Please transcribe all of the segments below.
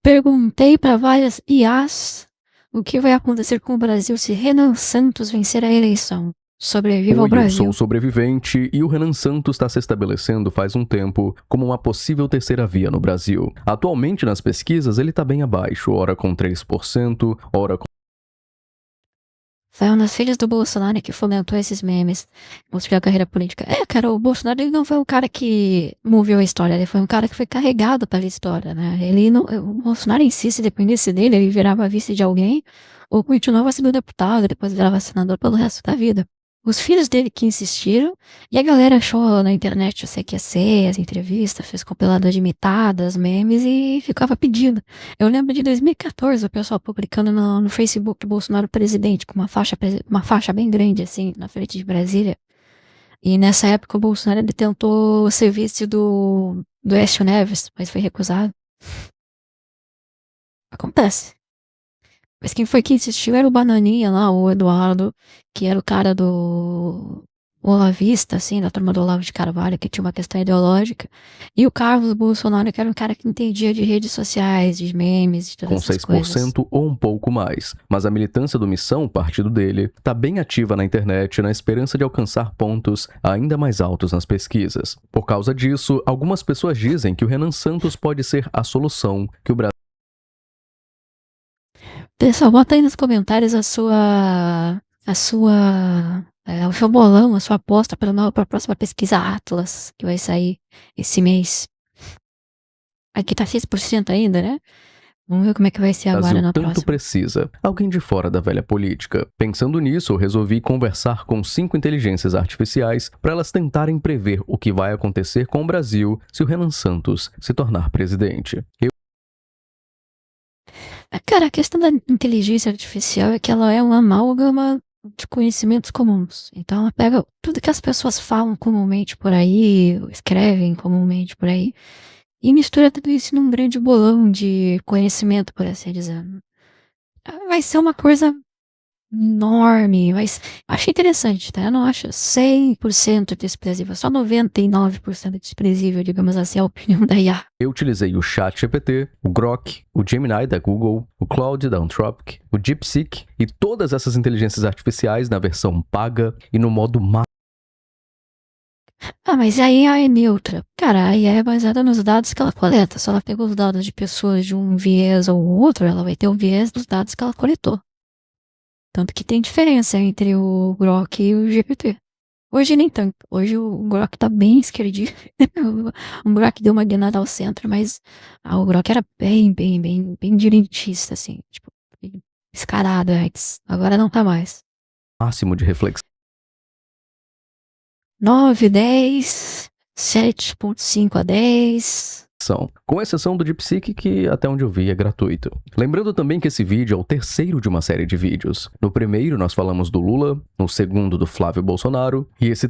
Perguntei para várias IAs o que vai acontecer com o Brasil se Renan Santos vencer a eleição. Sobreviva ao Oi, eu Brasil. sou o sobrevivente e o Renan Santos está se estabelecendo faz um tempo como uma possível terceira via no Brasil. Atualmente nas pesquisas ele está bem abaixo, ora com 3%, ora com... Foi uma das filhas do Bolsonaro que fomentou esses memes, mostrou a carreira política. Cara, o Bolsonaro ele não foi um cara que moveu a história, ele foi um cara que foi carregado pela história, né? O Bolsonaro em si, se dependesse dele, ele virava vice de alguém ou continuava sendo deputado, depois virava senador pelo resto da vida. Os filhos dele que insistiram, e a galera achou na internet o CQC, as entrevistas, fez compilador de imitadas, memes e ficava pedindo. Eu lembro de 2014, o pessoal publicando no Facebook Bolsonaro presidente, com uma faixa bem grande, assim, na frente de Brasília. E nessa época o Bolsonaro ele tentou ser vice do Aécio Neves, mas foi recusado. Acontece. Mas quem foi que insistiu era o Bananinha lá, o Eduardo, que era o cara do Olavista, assim, da turma do Olavo de Carvalho, que tinha uma questão ideológica. E o Carlos Bolsonaro, que era um cara que entendia de redes sociais, de memes, de todas essas coisas. Com 6% ou um pouco mais. Mas a militância do Missão, partido dele, está bem ativa na internet na esperança de alcançar pontos ainda mais altos nas pesquisas. Por causa disso, algumas pessoas dizem que o Renan Santos pode ser a solução que o Brasil... Pessoal, bota aí nos comentários o seu bolão, a sua aposta para a próxima pesquisa Atlas, que vai sair esse mês. Aqui tá 6% ainda, né? Vamos ver como é que vai ser agora na próxima. Tanto precisa. Alguém de fora da velha política. Pensando nisso, eu resolvi conversar com 5 inteligências artificiais para elas tentarem prever o que vai acontecer com o Brasil se o Renan Santos se tornar presidente. Cara, a questão da inteligência artificial é que ela é uma amálgama de conhecimentos comuns. Então ela pega tudo que as pessoas falam comumente por aí, escrevem comumente por aí, e mistura tudo isso num grande bolão de conhecimento, por assim dizer. Vai ser uma coisa enorme, mas achei interessante, tá? Eu não acho 100% desprezível, só 99% desprezível, digamos assim, a opinião da IA. Eu utilizei o ChatGPT, o Grok, o Gemini da Google, o Claude da Anthropic, o DeepSeek e todas essas inteligências artificiais na versão paga e no modo Mas a IA é neutra. Cara, a IA é baseada nos dados que ela coleta. Se ela pegou os dados de pessoas de um viés ou outro, ela vai ter o viés dos dados que ela coletou. Tanto que tem diferença entre o Grok e o GPT. Hoje nem tanto. Hoje o Grok tá bem esquerdinho. O Grok deu uma guinada ao centro, mas o Grok era bem direitista, assim. Tipo, escarado antes. Agora não tá mais. máximo de reflexão. 9, 10, 7.5 a 10. Com exceção do DeepSeek, que até onde eu vi é gratuito. Lembrando também que esse vídeo é o terceiro de uma série de vídeos. No primeiro nós falamos do Lula, no segundo do Flávio Bolsonaro, e esse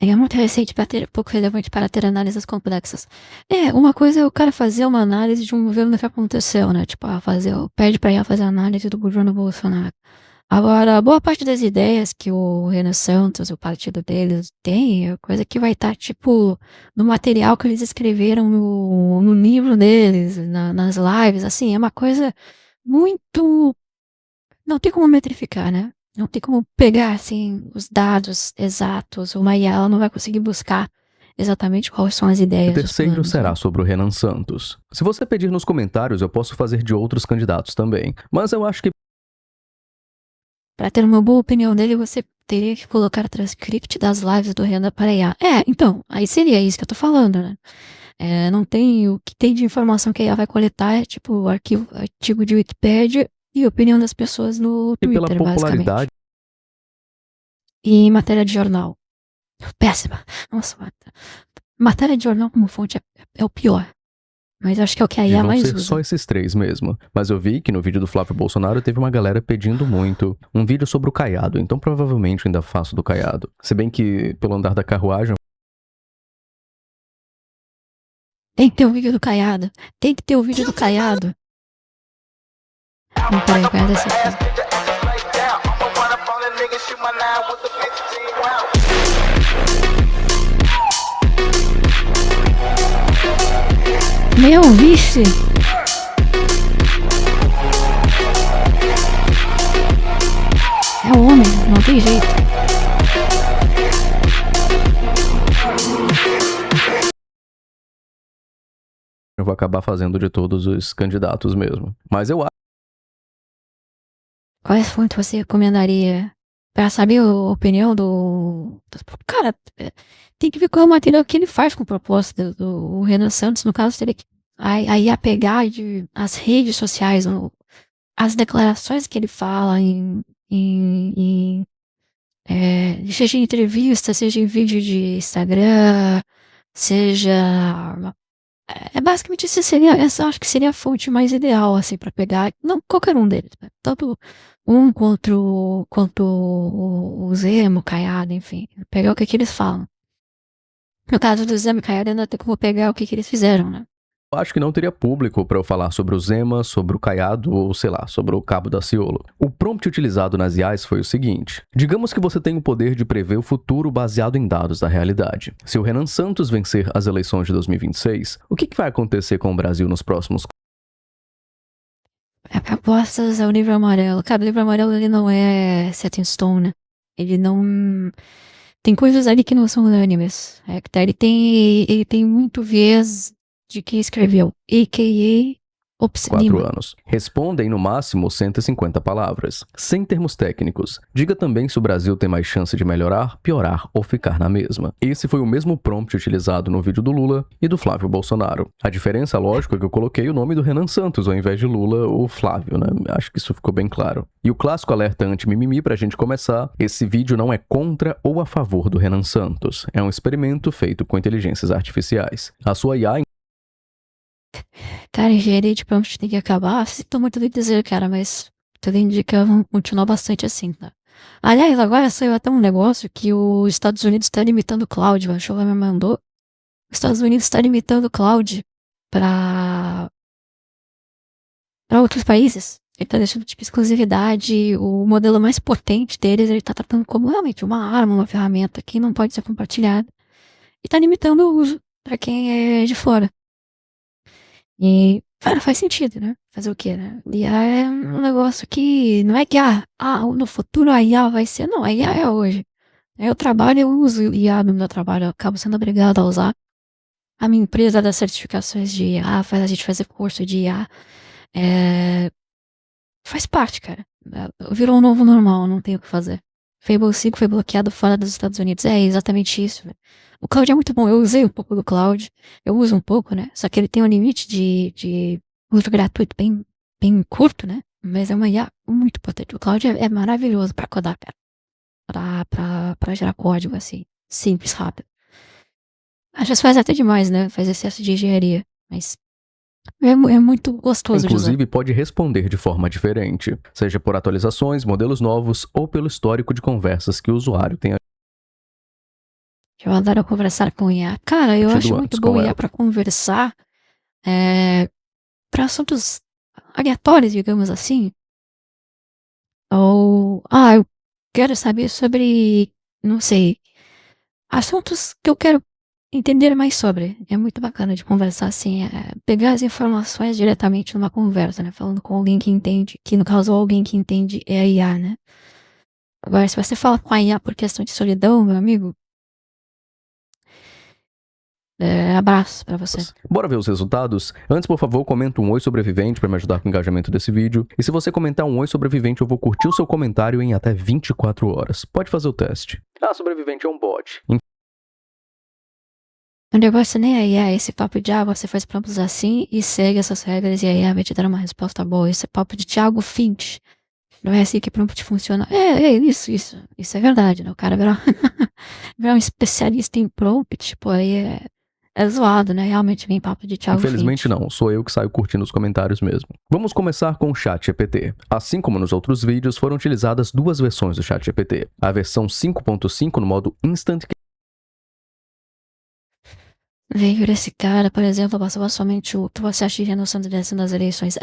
É muito recente para ter pouco relevante para ter análises complexas. Uma coisa é o cara fazer uma análise de um governo que aconteceu, né? Tipo, pede pra ir fazer análise do governo Bolsonaro. Agora, boa parte das ideias que o Renan Santos, o partido deles, tem é coisa que vai estar, tipo, no material que eles escreveram no livro deles, nas lives, assim, é uma coisa muito... Não tem como metrificar, né? Não tem como pegar, assim, os dados exatos. Uma IA ela não vai conseguir buscar exatamente quais são as ideias. O terceiro será sobre o Renan Santos. Se você pedir nos comentários, eu posso fazer de outros candidatos também. Mas eu acho que para ter uma boa opinião dele, você teria que colocar transcript das lives do Renan para IA. Então, aí seria isso que eu tô falando, né? Não tem o que tem de informação que a IA vai coletar, é tipo artigo de Wikipedia e opinião das pessoas no Twitter, pela popularidade... basicamente. E matéria de jornal. Péssima. Nossa, matéria de jornal como fonte é o pior. Mas acho que é o que a IA mais usa. só esses 3 mesmo. Mas eu vi que no vídeo do Flávio Bolsonaro teve uma galera pedindo muito um vídeo sobre o Caiado. Então provavelmente ainda faço do Caiado. Se bem que pelo andar da carruagem... Tem que ter o vídeo do Caiado. Tem que ter o vídeo do Caiado. Não, peraí, vai dessa aqui. Meu, vixe! É o homem, não tem jeito. Eu vou acabar fazendo de todos os candidatos mesmo. Mas eu acho. Quais fontes você recomendaria pra saber a opinião do. Cara, tem que ver qual é o material que ele faz com o propósito do Renan Santos. No caso, teria que aí a pegar as redes sociais, as declarações que ele fala seja em entrevista, seja em vídeo de Instagram, seja. Basicamente isso essa acho que seria a fonte mais ideal, assim, pra pegar. Não, qualquer um deles, né? Tanto um quanto o Zemo, o Caiado, enfim. Pegar o que eles falam. No caso do Zemo e Caiado, ainda tem como pegar o que eles fizeram, né? Acho que não teria público para eu falar sobre o Zema, sobre o Caiado ou, sei lá, sobre o Cabo Daciolo. O prompt utilizado nas IAs foi o seguinte: digamos que você tem o poder de prever o futuro baseado em dados da realidade. Se o Renan Santos vencer as eleições de 2026, o que vai acontecer com o Brasil nos próximos... Apostas ao livro amarelo. Cara, o livro amarelo, ele não é set in stone, né? Ele não... Tem coisas ali que não são unânimes. Ele tem muito viés de quem escreveu, a.k.a. 4 anos. Respondem no máximo 150 palavras, sem termos técnicos. Diga também se o Brasil tem mais chance de melhorar, piorar ou ficar na mesma. Esse foi o mesmo prompt utilizado no vídeo do Lula e do Flávio Bolsonaro. A diferença, lógico, é que eu coloquei o nome do Renan Santos ao invés de Lula ou Flávio, né? Acho que isso ficou bem claro. E o clássico alerta anti-mimimi pra gente começar: esse vídeo não é contra ou a favor do Renan Santos. É um experimento feito com inteligências artificiais. A sua IA... Cara, engenharia de prompt tem que acabar. Sinto muito de dizer, cara, mas tudo indica vão continuar bastante assim, tá? Aliás, agora saiu até um negócio que os Estados Unidos está limitando o cloud. O Anchova me mandou. Os Estados Unidos está limitando o cloud para outros países. Ele tá deixando tipo exclusividade. O modelo mais potente deles, ele tá tratando como realmente uma arma, uma ferramenta que não pode ser compartilhada. E tá limitando o uso para quem é de fora. E, cara, faz sentido, né? Fazer o quê, né? IA é um negócio que não é que, no futuro a IA vai ser, não, a IA é hoje. Eu trabalho, eu uso IA no meu trabalho, eu acabo sendo obrigado a usar. A minha empresa dá certificações de IA, faz a gente fazer curso de IA. Faz parte, cara. Virou um novo normal, não tem o que fazer. Fable 5 foi bloqueado fora dos Estados Unidos. É exatamente isso, velho. O cloud é muito bom. Eu usei um pouco do cloud. Eu uso um pouco, né? Só que ele tem um limite de uso gratuito bem curto, né? Mas é uma IA muito potente. O cloud é maravilhoso pra codar, cara. Pra gerar código, assim. Simples, rápido. Às vezes faz até demais, né? Faz excesso de engenharia. Mas é muito gostoso de usar. Inclusive, pode responder de forma diferente, seja por atualizações, modelos novos ou pelo histórico de conversas que o usuário tenha. Eu adoro conversar com IA. Cara, eu acho muito bom IA pra conversar pra assuntos aleatórios, digamos assim. Ou, eu quero saber sobre, não sei, assuntos que eu quero entender mais sobre. É muito bacana de conversar assim, pegar as informações diretamente numa conversa, né? Falando com alguém que entende, que no caso alguém que entende é a IA, né? Agora, se você fala com a IA por questão de solidão, meu amigo, abraço pra você. Bora ver os resultados? Antes, por favor, comenta um oi sobrevivente para me ajudar com o engajamento desse vídeo. E se você comentar um oi sobrevivente, eu vou curtir o seu comentário em até 24 horas. Pode fazer o teste. Sobrevivente é um bot. O negócio nem é IA, esse papo de você faz prompts assim e segue essas regras e aí vai te dar uma resposta boa. Esse é papo de Thiago Finch. Não é assim que prompt funciona. Isso é verdade, né? O cara virar um especialista em prompt, tipo, aí é zoado, né? Realmente vem papo de Thiago Infelizmente Finch. não, sou eu que saio curtindo os comentários mesmo. Vamos começar com o ChatGPT. Assim como nos outros vídeos, foram utilizadas duas versões do ChatGPT. A versão 5.5 no modo Instant. Veio esse cara, por exemplo, passava somente o que você acha de Renan Santos das eleições.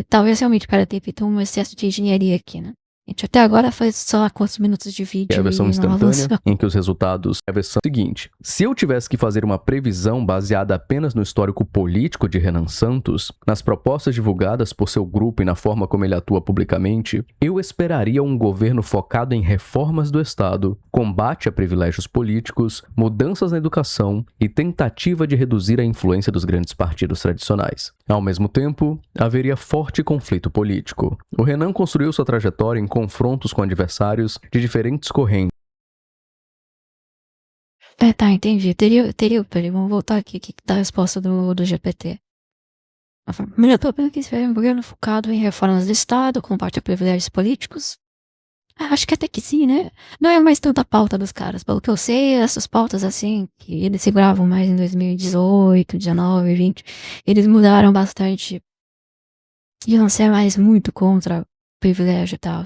Talvez realmente o cara tenha feito um excesso de engenharia aqui, né? Gente, até agora foi só quantos minutos de É a vídeo versão e não avançou. instantânea, em que os resultados é a versão seguinte. Se eu tivesse que fazer uma previsão baseada apenas no histórico político de Renan Santos, nas propostas divulgadas por seu grupo e na forma como ele atua publicamente, eu esperaria um governo focado em reformas do Estado, combate a privilégios políticos, mudanças na educação e tentativa de reduzir a influência dos grandes partidos tradicionais. Ao mesmo tempo, haveria forte conflito político. O Renan construiu sua trajetória em confrontos com adversários de diferentes correntes. Tá, entendi. Peraí, vamos voltar aqui, que tá a resposta do GPT. Melhor pelo que estiver um governo focado em reformas do Estado, combate a privilégios políticos. Acho que até que sim, né? Não é mais tanta pauta dos caras. Pelo que eu sei, essas pautas assim, que eles seguravam mais em 2018, 19, 20, eles mudaram bastante. E não ser mais muito contra privilégio e tal.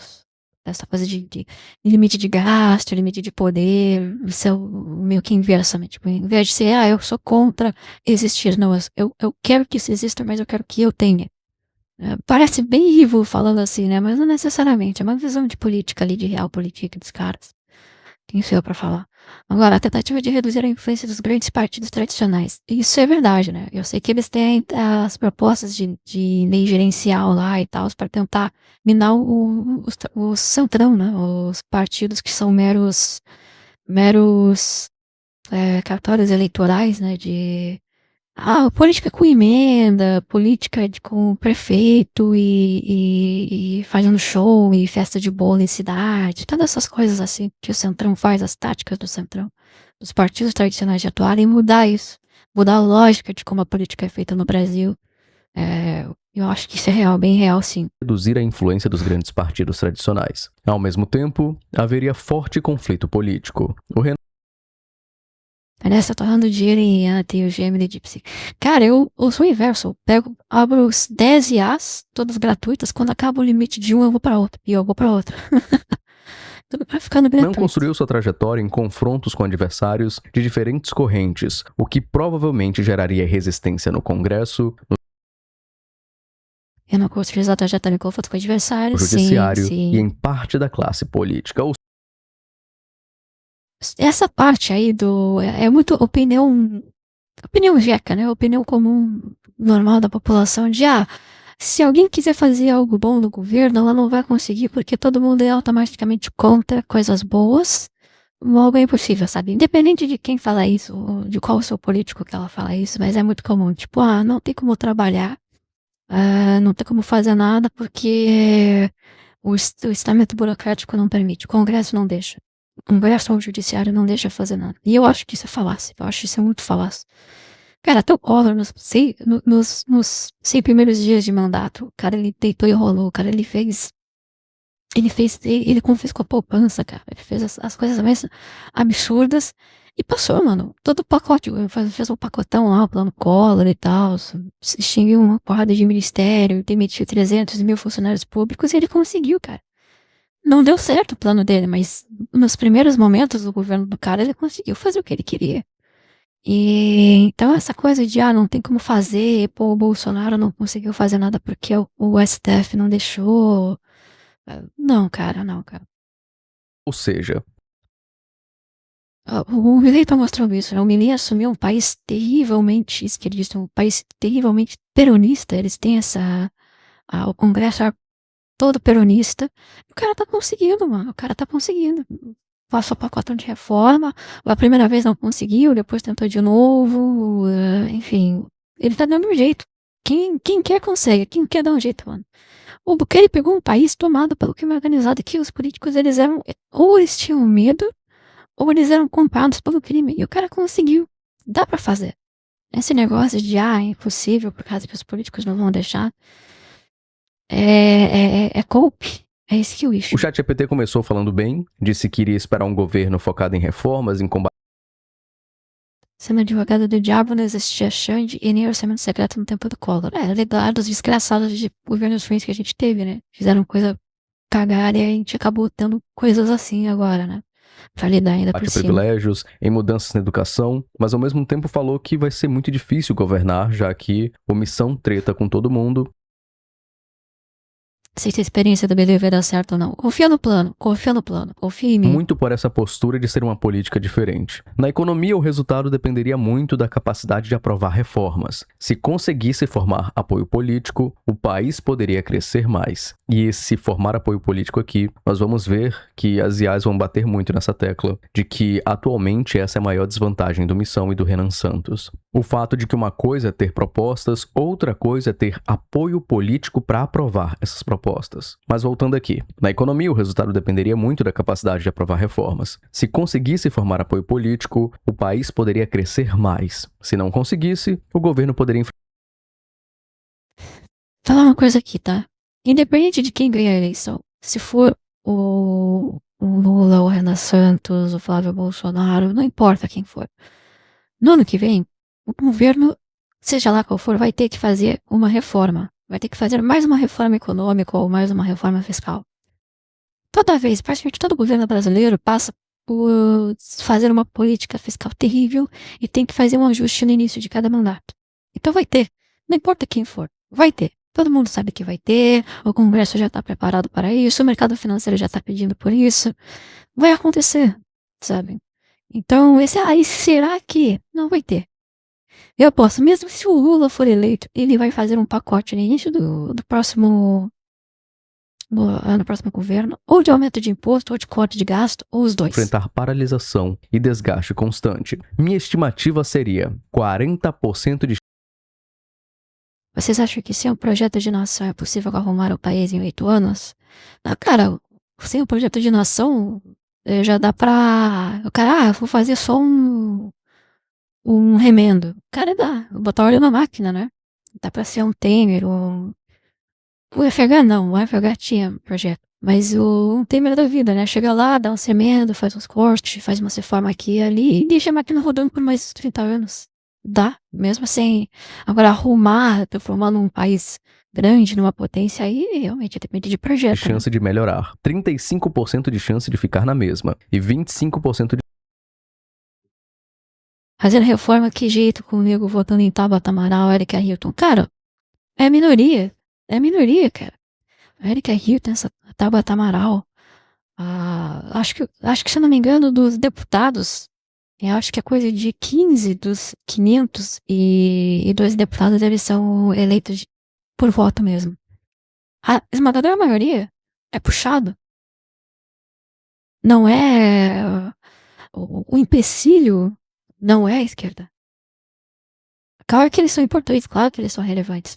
Essa coisa de limite de gasto, limite de poder, isso é meio que inversamente. Tipo, em vez de ser, eu sou contra existir, não, eu quero que isso exista, mas eu quero que eu tenha. Parece bem Ivo falando assim, né? Mas não necessariamente. É uma visão de política ali, de realpolitik dos caras. Quem sou eu pra falar? Agora, a tentativa de reduzir a influência dos grandes partidos tradicionais. Isso é verdade, né? Eu sei que eles têm as propostas de lei gerencial lá e tal, para tentar minar o centrão, né? Os partidos que são meros cartórios eleitorais, né? Política com emenda, política com prefeito e fazendo show e festa de bolo em cidade, todas essas coisas assim que o Centrão faz, as táticas do Centrão, dos partidos tradicionais de atuarem, e mudar isso, mudar a lógica de como a política é feita no Brasil. Eu acho que isso é real, bem real, sim. Reduzir a influência dos grandes partidos tradicionais. Ao mesmo tempo, haveria forte conflito político. O Renan Aliás, tá torrando dinheiro em IAT e o Gemini de Psi. Cara, eu sou o inverso. Abro os 10 IAs, todas gratuitas. Quando acaba o limite de um, eu vou pra outra. E eu vou pra outra. Tudo vai ficando gratuito. construiu sua trajetória em confrontos com adversários de diferentes correntes, o que provavelmente geraria resistência no Congresso, Eu não construí a trajetória em confronto com adversários. no Judiciário Sim. e em parte da classe política. Essa parte aí é muito opinião jeca, né? Opinião comum, normal da população de, se alguém quiser fazer algo bom no governo, ela não vai conseguir porque todo mundo é automaticamente contra coisas boas. Algo é impossível, sabe? Independente de quem fala isso, ou de qual o seu político que ela fala isso, mas é muito comum. Tipo, não tem como trabalhar, não tem como fazer nada porque o estamento burocrático não permite, o Congresso não deixa. O Congresso ou o Judiciário não deixa fazer nada. E eu acho que isso é falácia. Eu acho isso muito falaz. Cara, até o Collor, nos 100 primeiros dias de mandato, o cara, ele deitou e rolou. O cara, ele confiscou a poupança, cara. Ele fez as coisas mais absurdas e passou, mano. Todo o pacote, fez um pacotão lá, o plano Collor e tal. Extinguiu uma porrada de ministério, demitiu 300 mil funcionários públicos e ele conseguiu, cara. Não deu certo o plano dele, mas nos primeiros momentos do governo do cara, ele conseguiu fazer o que ele queria. E então essa coisa de, não tem como fazer, pô, o Bolsonaro não conseguiu fazer nada porque o STF não deixou. Não, cara, não, cara. Ou seja, O Milei tá mostrando isso, né? O Milei assumiu um país terrivelmente esquerdista, um país terrivelmente peronista. Eles têm o Congresso todo peronista. O cara tá conseguindo, mano. O cara tá conseguindo. Passou pacotão de reforma. A primeira vez não conseguiu, depois tentou de novo. Enfim, ele tá dando um jeito. Quem quer consegue, quem quer dar um jeito, mano. O Bukele pegou um país tomado pelo crime organizado que os políticos, eles eram, ou eles tinham medo, ou eles eram comprados pelo crime. E o cara conseguiu. Dá pra fazer. Esse negócio de, é impossível por causa que os políticos não vão deixar. É golpe. É skill issue. o ChatGPT começou falando bem, disse que iria esperar um governo focado em reformas, em combate Sendo advogado do diabo, não existia Xande e nem orçamento secreto no tempo do Collor. Legados desgraçados de governos ruins que a gente teve, né? Fizeram coisa cagada e a gente acabou tendo coisas assim agora, né? Pra lidar ainda por cima. privilégios, em mudanças na educação, mas ao mesmo tempo falou que vai ser muito difícil governar, já que omissão treta com todo mundo. sei se a experiência do BD vai dar certo ou não. Confia no plano, confia em mim. Muito por essa postura de ser uma política diferente. Na economia, o resultado dependeria muito da capacidade de aprovar reformas. Se conseguisse formar apoio político, o país poderia crescer mais. E se formar apoio político aqui, nós vamos ver que as IAs vão bater muito nessa tecla, de que atualmente essa é a maior desvantagem do Missão e do Renan Santos. O fato de que uma coisa é ter propostas, outra coisa é ter apoio político para aprovar essas propostas. Mas voltando aqui, na economia o resultado dependeria muito da capacidade de aprovar reformas. Se conseguisse formar apoio político, o país poderia crescer mais. Se não conseguisse, o governo poderia Falar uma coisa aqui, tá? Independente de quem ganhar a eleição, se for o Lula, o Renan Santos, o Flávio Bolsonaro, não importa quem for. No ano que vem, o governo, seja lá qual for, vai ter que fazer uma reforma. Vai ter que fazer mais uma reforma econômica ou mais uma reforma fiscal. Toda vez, praticamente todo governo brasileiro passa por fazer uma política fiscal terrível e tem que fazer um ajuste no início de cada mandato. Então vai ter. Não importa quem for, vai ter. Todo mundo sabe que vai ter, o Congresso já está preparado para isso, o mercado financeiro já está pedindo por isso. Vai acontecer, sabe? Então, aí será que não vai ter? Eu aposto, mesmo se o Lula for eleito, ele vai fazer um pacote no início do próximo no próximo governo, ou de aumento de imposto, ou de corte de gasto, ou os dois. enfrentar paralisação e desgaste constante. Minha estimativa seria 40% de Vocês acham que sem um projeto de nação é possível arrumar o país em 8 anos? Não, cara, sem um projeto de nação, já dá pra... O cara, vou fazer só um remendo. Cara, dá. Botar óleo na máquina, né? Dá pra ser um Temer, o FH não, o FH tinha projeto. Mas um Temer da vida, né? Chega lá, dá um remendo, faz uns cortes, faz uma reforma aqui e ali e deixa a máquina rodando por mais 30 anos. Dá, mesmo assim. Agora, arrumar, transformando um país grande numa potência, aí realmente depende de projeto. Né? chance de melhorar, 35% de chance de ficar na mesma e 25% de Fazendo reforma, que jeito comigo, votando em Tabata Amaral, Erika Hilton. Cara, é minoria. É minoria, cara. Erika Hilton, essa Tabata Amaral. Acho que, se eu não me engano, dos deputados, eu acho que é coisa de 15 dos 502 deputados, eles são eleitos por voto mesmo. A esmagadora maioria é puxado. Não é... O empecilho não é a esquerda. Claro que eles são importantes, claro que eles são relevantes.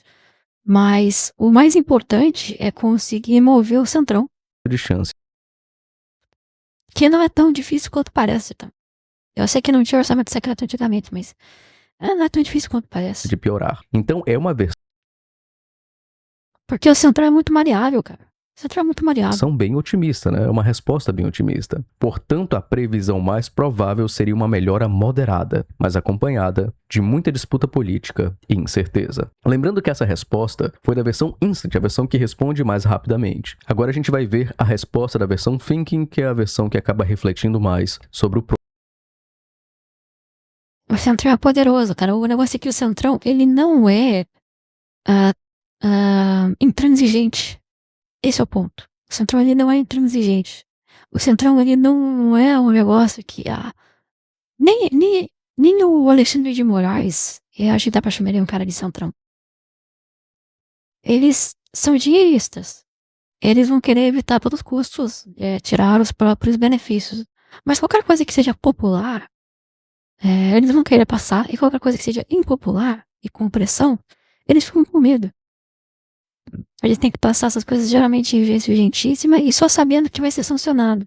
Mas o mais importante é conseguir mover o centrão. chance Que não é tão difícil quanto parece, tá? Eu sei que não tinha orçamento secreto antigamente, mas não é tão difícil quanto parece. de piorar. Então é uma Porque o centrão é muito variável, cara. O centrão é muito variável. versão bem otimista, né? É uma resposta bem otimista. Portanto, a previsão mais provável seria uma melhora moderada, mas acompanhada de muita disputa política e incerteza. Lembrando que essa resposta foi da versão Instant, a versão que responde mais rapidamente. Agora a gente vai ver a resposta da versão Thinking, que é a versão que acaba refletindo mais sobre o O centrão é poderoso, cara. O negócio é que o centrão, ele não é intransigente. Esse é o ponto. O centrão, ele não é intransigente. O centrão, ele não é um negócio que... nem o Alexandre de Moraes, eu acho que dá pra chamar ele um cara de centrão. Eles são dinheiristas. Eles vão querer evitar a todos os custos, tirar os próprios benefícios. Mas qualquer coisa que seja popular, eles vão querer passar. E qualquer coisa que seja impopular e com pressão, eles ficam com medo. Eles têm que passar essas coisas geralmente em vez urgentíssima e só sabendo que vai ser sancionado.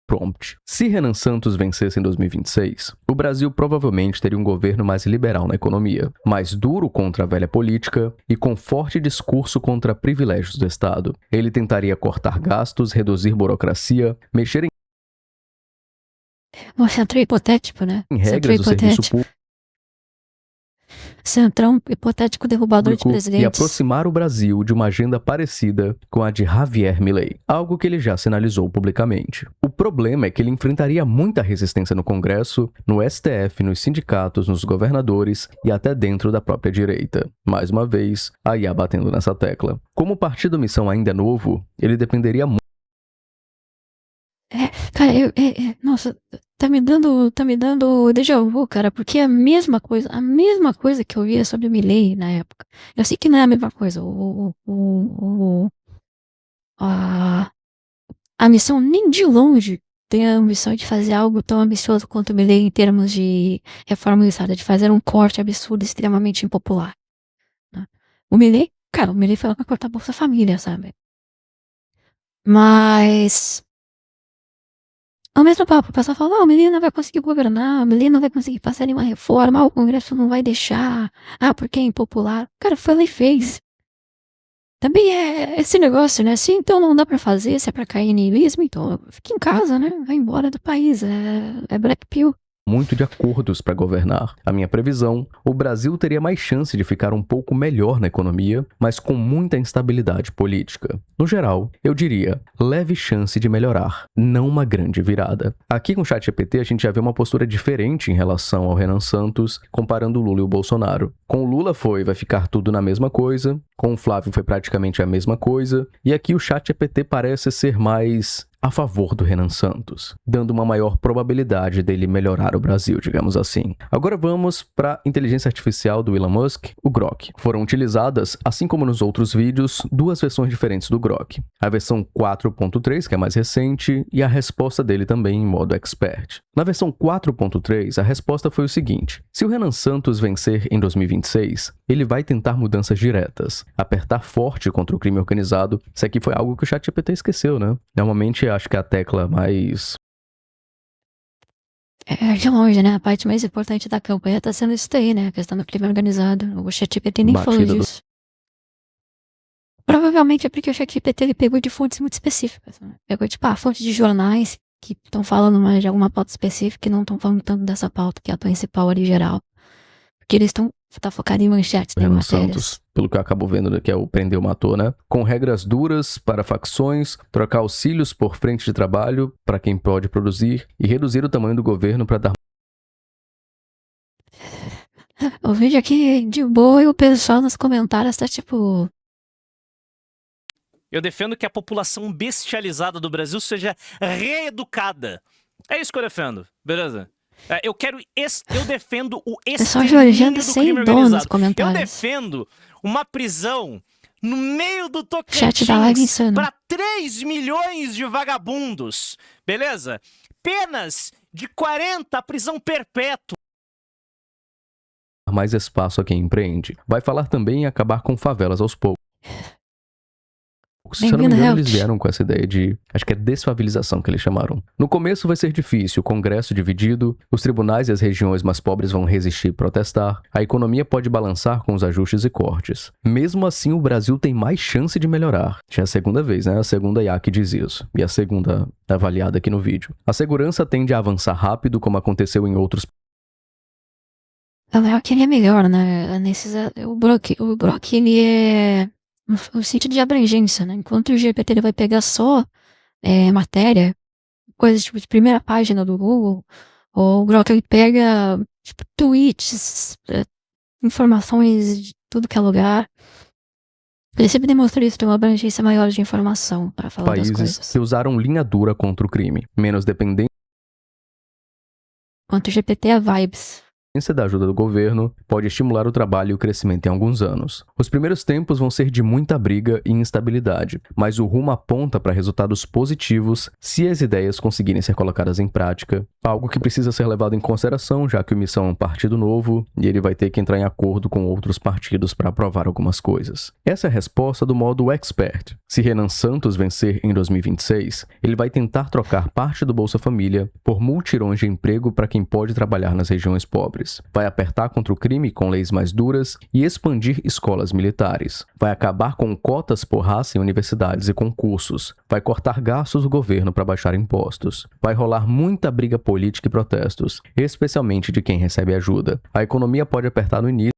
prompt. Se Renan Santos vencesse em 2026, o Brasil provavelmente teria um governo mais liberal na economia, mais duro contra a velha política e com forte discurso contra privilégios do Estado. Ele tentaria cortar gastos, reduzir burocracia, mexer Um centro hipotético, né? em Centro regras do serviço hipotético. público Centrão hipotético derrubador de e presidentes. aproximar o Brasil de uma agenda parecida com a de Javier Milei, algo que ele já sinalizou publicamente. O problema é que ele enfrentaria muita resistência no Congresso, no STF, nos sindicatos, nos governadores e até dentro da própria direita. Mais uma vez, a IA batendo nessa tecla. Como o Partido Missão ainda é novo, ele dependeria muito. Cara, nossa, tá me dando déjà vu, cara, porque é a mesma coisa que eu via sobre o Milei na época. Eu sei que não é a mesma coisa. A missão nem de longe tem a ambição de fazer algo tão ambicioso quanto o Milei em termos de reforma administrativa, de fazer um corte absurdo, extremamente impopular, né? O Milei foi lá pra cortar a Bolsa Família, sabe? Mas ao mesmo papo, o pessoal fala, o Milei não vai conseguir governar, o Milei não vai conseguir passar nenhuma reforma, o Congresso não vai deixar, porque é impopular. Cara, foi lá e fez. Também é esse negócio, né? Se então não dá pra fazer, se é pra cair em niilismo, então fica em casa, né? Vai embora do país, é Black Pill. Muito de acordos para governar. A minha previsão, o Brasil teria mais chance de ficar um pouco melhor na economia, mas com muita instabilidade política. No geral, eu diria, leve chance de melhorar, não uma grande virada. Aqui com o ChatGPT a gente já vê uma postura diferente em relação ao Renan Santos, comparando o Lula e o Bolsonaro. Com o Lula vai ficar tudo na mesma coisa, com o Flávio foi praticamente a mesma coisa, e aqui o ChatGPT parece ser mais a favor do Renan Santos, dando uma maior probabilidade dele melhorar o Brasil, digamos assim. Agora vamos para a inteligência artificial do Elon Musk, o Grok. Foram utilizadas, assim como nos outros vídeos, duas versões diferentes do Grok. A versão 4.3, que é mais recente, e a resposta dele também em modo expert. Na versão 4.3, a resposta foi o seguinte: se o Renan Santos vencer em 2026, ele vai tentar mudanças diretas, apertar forte contra o crime organizado. Isso aqui foi algo que o ChatGPT esqueceu, né? Normalmente acho que é a tecla mais... De longe, né? A parte mais importante da campanha tá sendo isso daí, né? A questão do crime organizado. O ChatGPT nem falou disso. Provavelmente é porque o ChatGPT ele pegou de fontes muito específicas, né? Pegou, fontes de jornais que estão falando mais de alguma pauta específica e não estão falando tanto dessa pauta, que é a principal ali geral. Porque eles estão focados em manchetes, né? Em matérias. Santos, pelo que eu acabo vendo, que é o prendeu, matou, né? Com regras duras para facções, trocar auxílios por frente de trabalho para quem pode produzir e reduzir o tamanho do governo para dar... O vídeo aqui de boa e o pessoal nos comentários tá tipo... Eu defendo que a população bestializada do Brasil seja reeducada. É isso que eu defendo, beleza? Eu defendo o extermínio do crime organizado. Eu defendo uma prisão no meio do Tocantins para 3 milhões de vagabundos, beleza? Penas de 40, prisão perpétua. Mais espaço a quem empreende. Vai falar também em acabar com favelas aos poucos. Se eu não me engano, eles vieram com essa ideia de... acho que é desfavelização que eles chamaram. No começo vai ser difícil, o Congresso dividido, os tribunais e as regiões mais pobres vão resistir e protestar, a economia pode balançar com os ajustes e cortes. Mesmo assim, o Brasil tem mais chance de melhorar. Já é a segunda vez, né? A segunda IA que diz isso. E a segunda avaliada aqui no vídeo. A segurança tende a avançar rápido, como aconteceu em outros... Eu queria melhor, né? O Grok, ele é... o sentido de abrangência, né? Enquanto o GPT ele vai pegar só matéria, coisas tipo de primeira página do Google, o Grok ele pega tweets, informações de tudo que é lugar. Ele sempre demonstra isso, tem uma abrangência maior de informação para falar das coisas. Países que usaram linha dura contra o crime, menos dependência... Enquanto o GPT é vibes. Da ajuda do governo pode estimular o trabalho e o crescimento em alguns anos. Os primeiros tempos vão ser de muita briga e instabilidade, mas o rumo aponta para resultados positivos se as ideias conseguirem ser colocadas em prática, algo que precisa ser levado em consideração, já que o Missão é um partido novo e ele vai ter que entrar em acordo com outros partidos para aprovar algumas coisas. Essa é a resposta do modo expert. Se Renan Santos vencer em 2026, ele vai tentar trocar parte do Bolsa Família por multirões de emprego para quem pode trabalhar nas regiões pobres. Vai apertar contra o crime com leis mais duras e expandir escolas militares. Vai acabar com cotas por raça em universidades e concursos. Vai cortar gastos do governo para baixar impostos. Vai rolar muita briga política e protestos, especialmente de quem recebe ajuda. A economia pode apertar no início,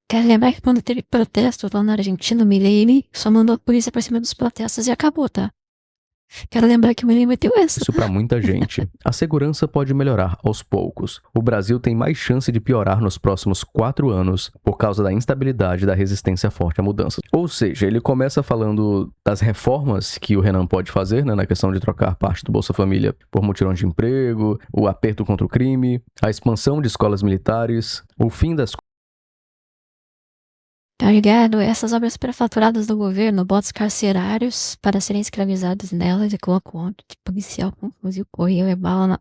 Quero lembrar que quando teve protesto lá na Argentina, o Milei só mandou a polícia pra cima dos protestos e acabou, tá? Quero lembrar que o Milei meteu essa. Isso para muita gente. A segurança pode melhorar aos poucos. O Brasil tem mais chance de piorar nos próximos 4 anos por causa da instabilidade e da resistência forte a mudanças. Ou seja, ele começa falando das reformas que o Renan pode fazer, né, na questão de trocar parte do Bolsa Família por mutirão de emprego, o aperto contra o crime, a expansão de escolas militares, o fim das... Tá ligado? Essas obras superfaturadas do governo, botam carcerários para serem escravizados nelas e colocam de policial com fuzil, correio e bala na...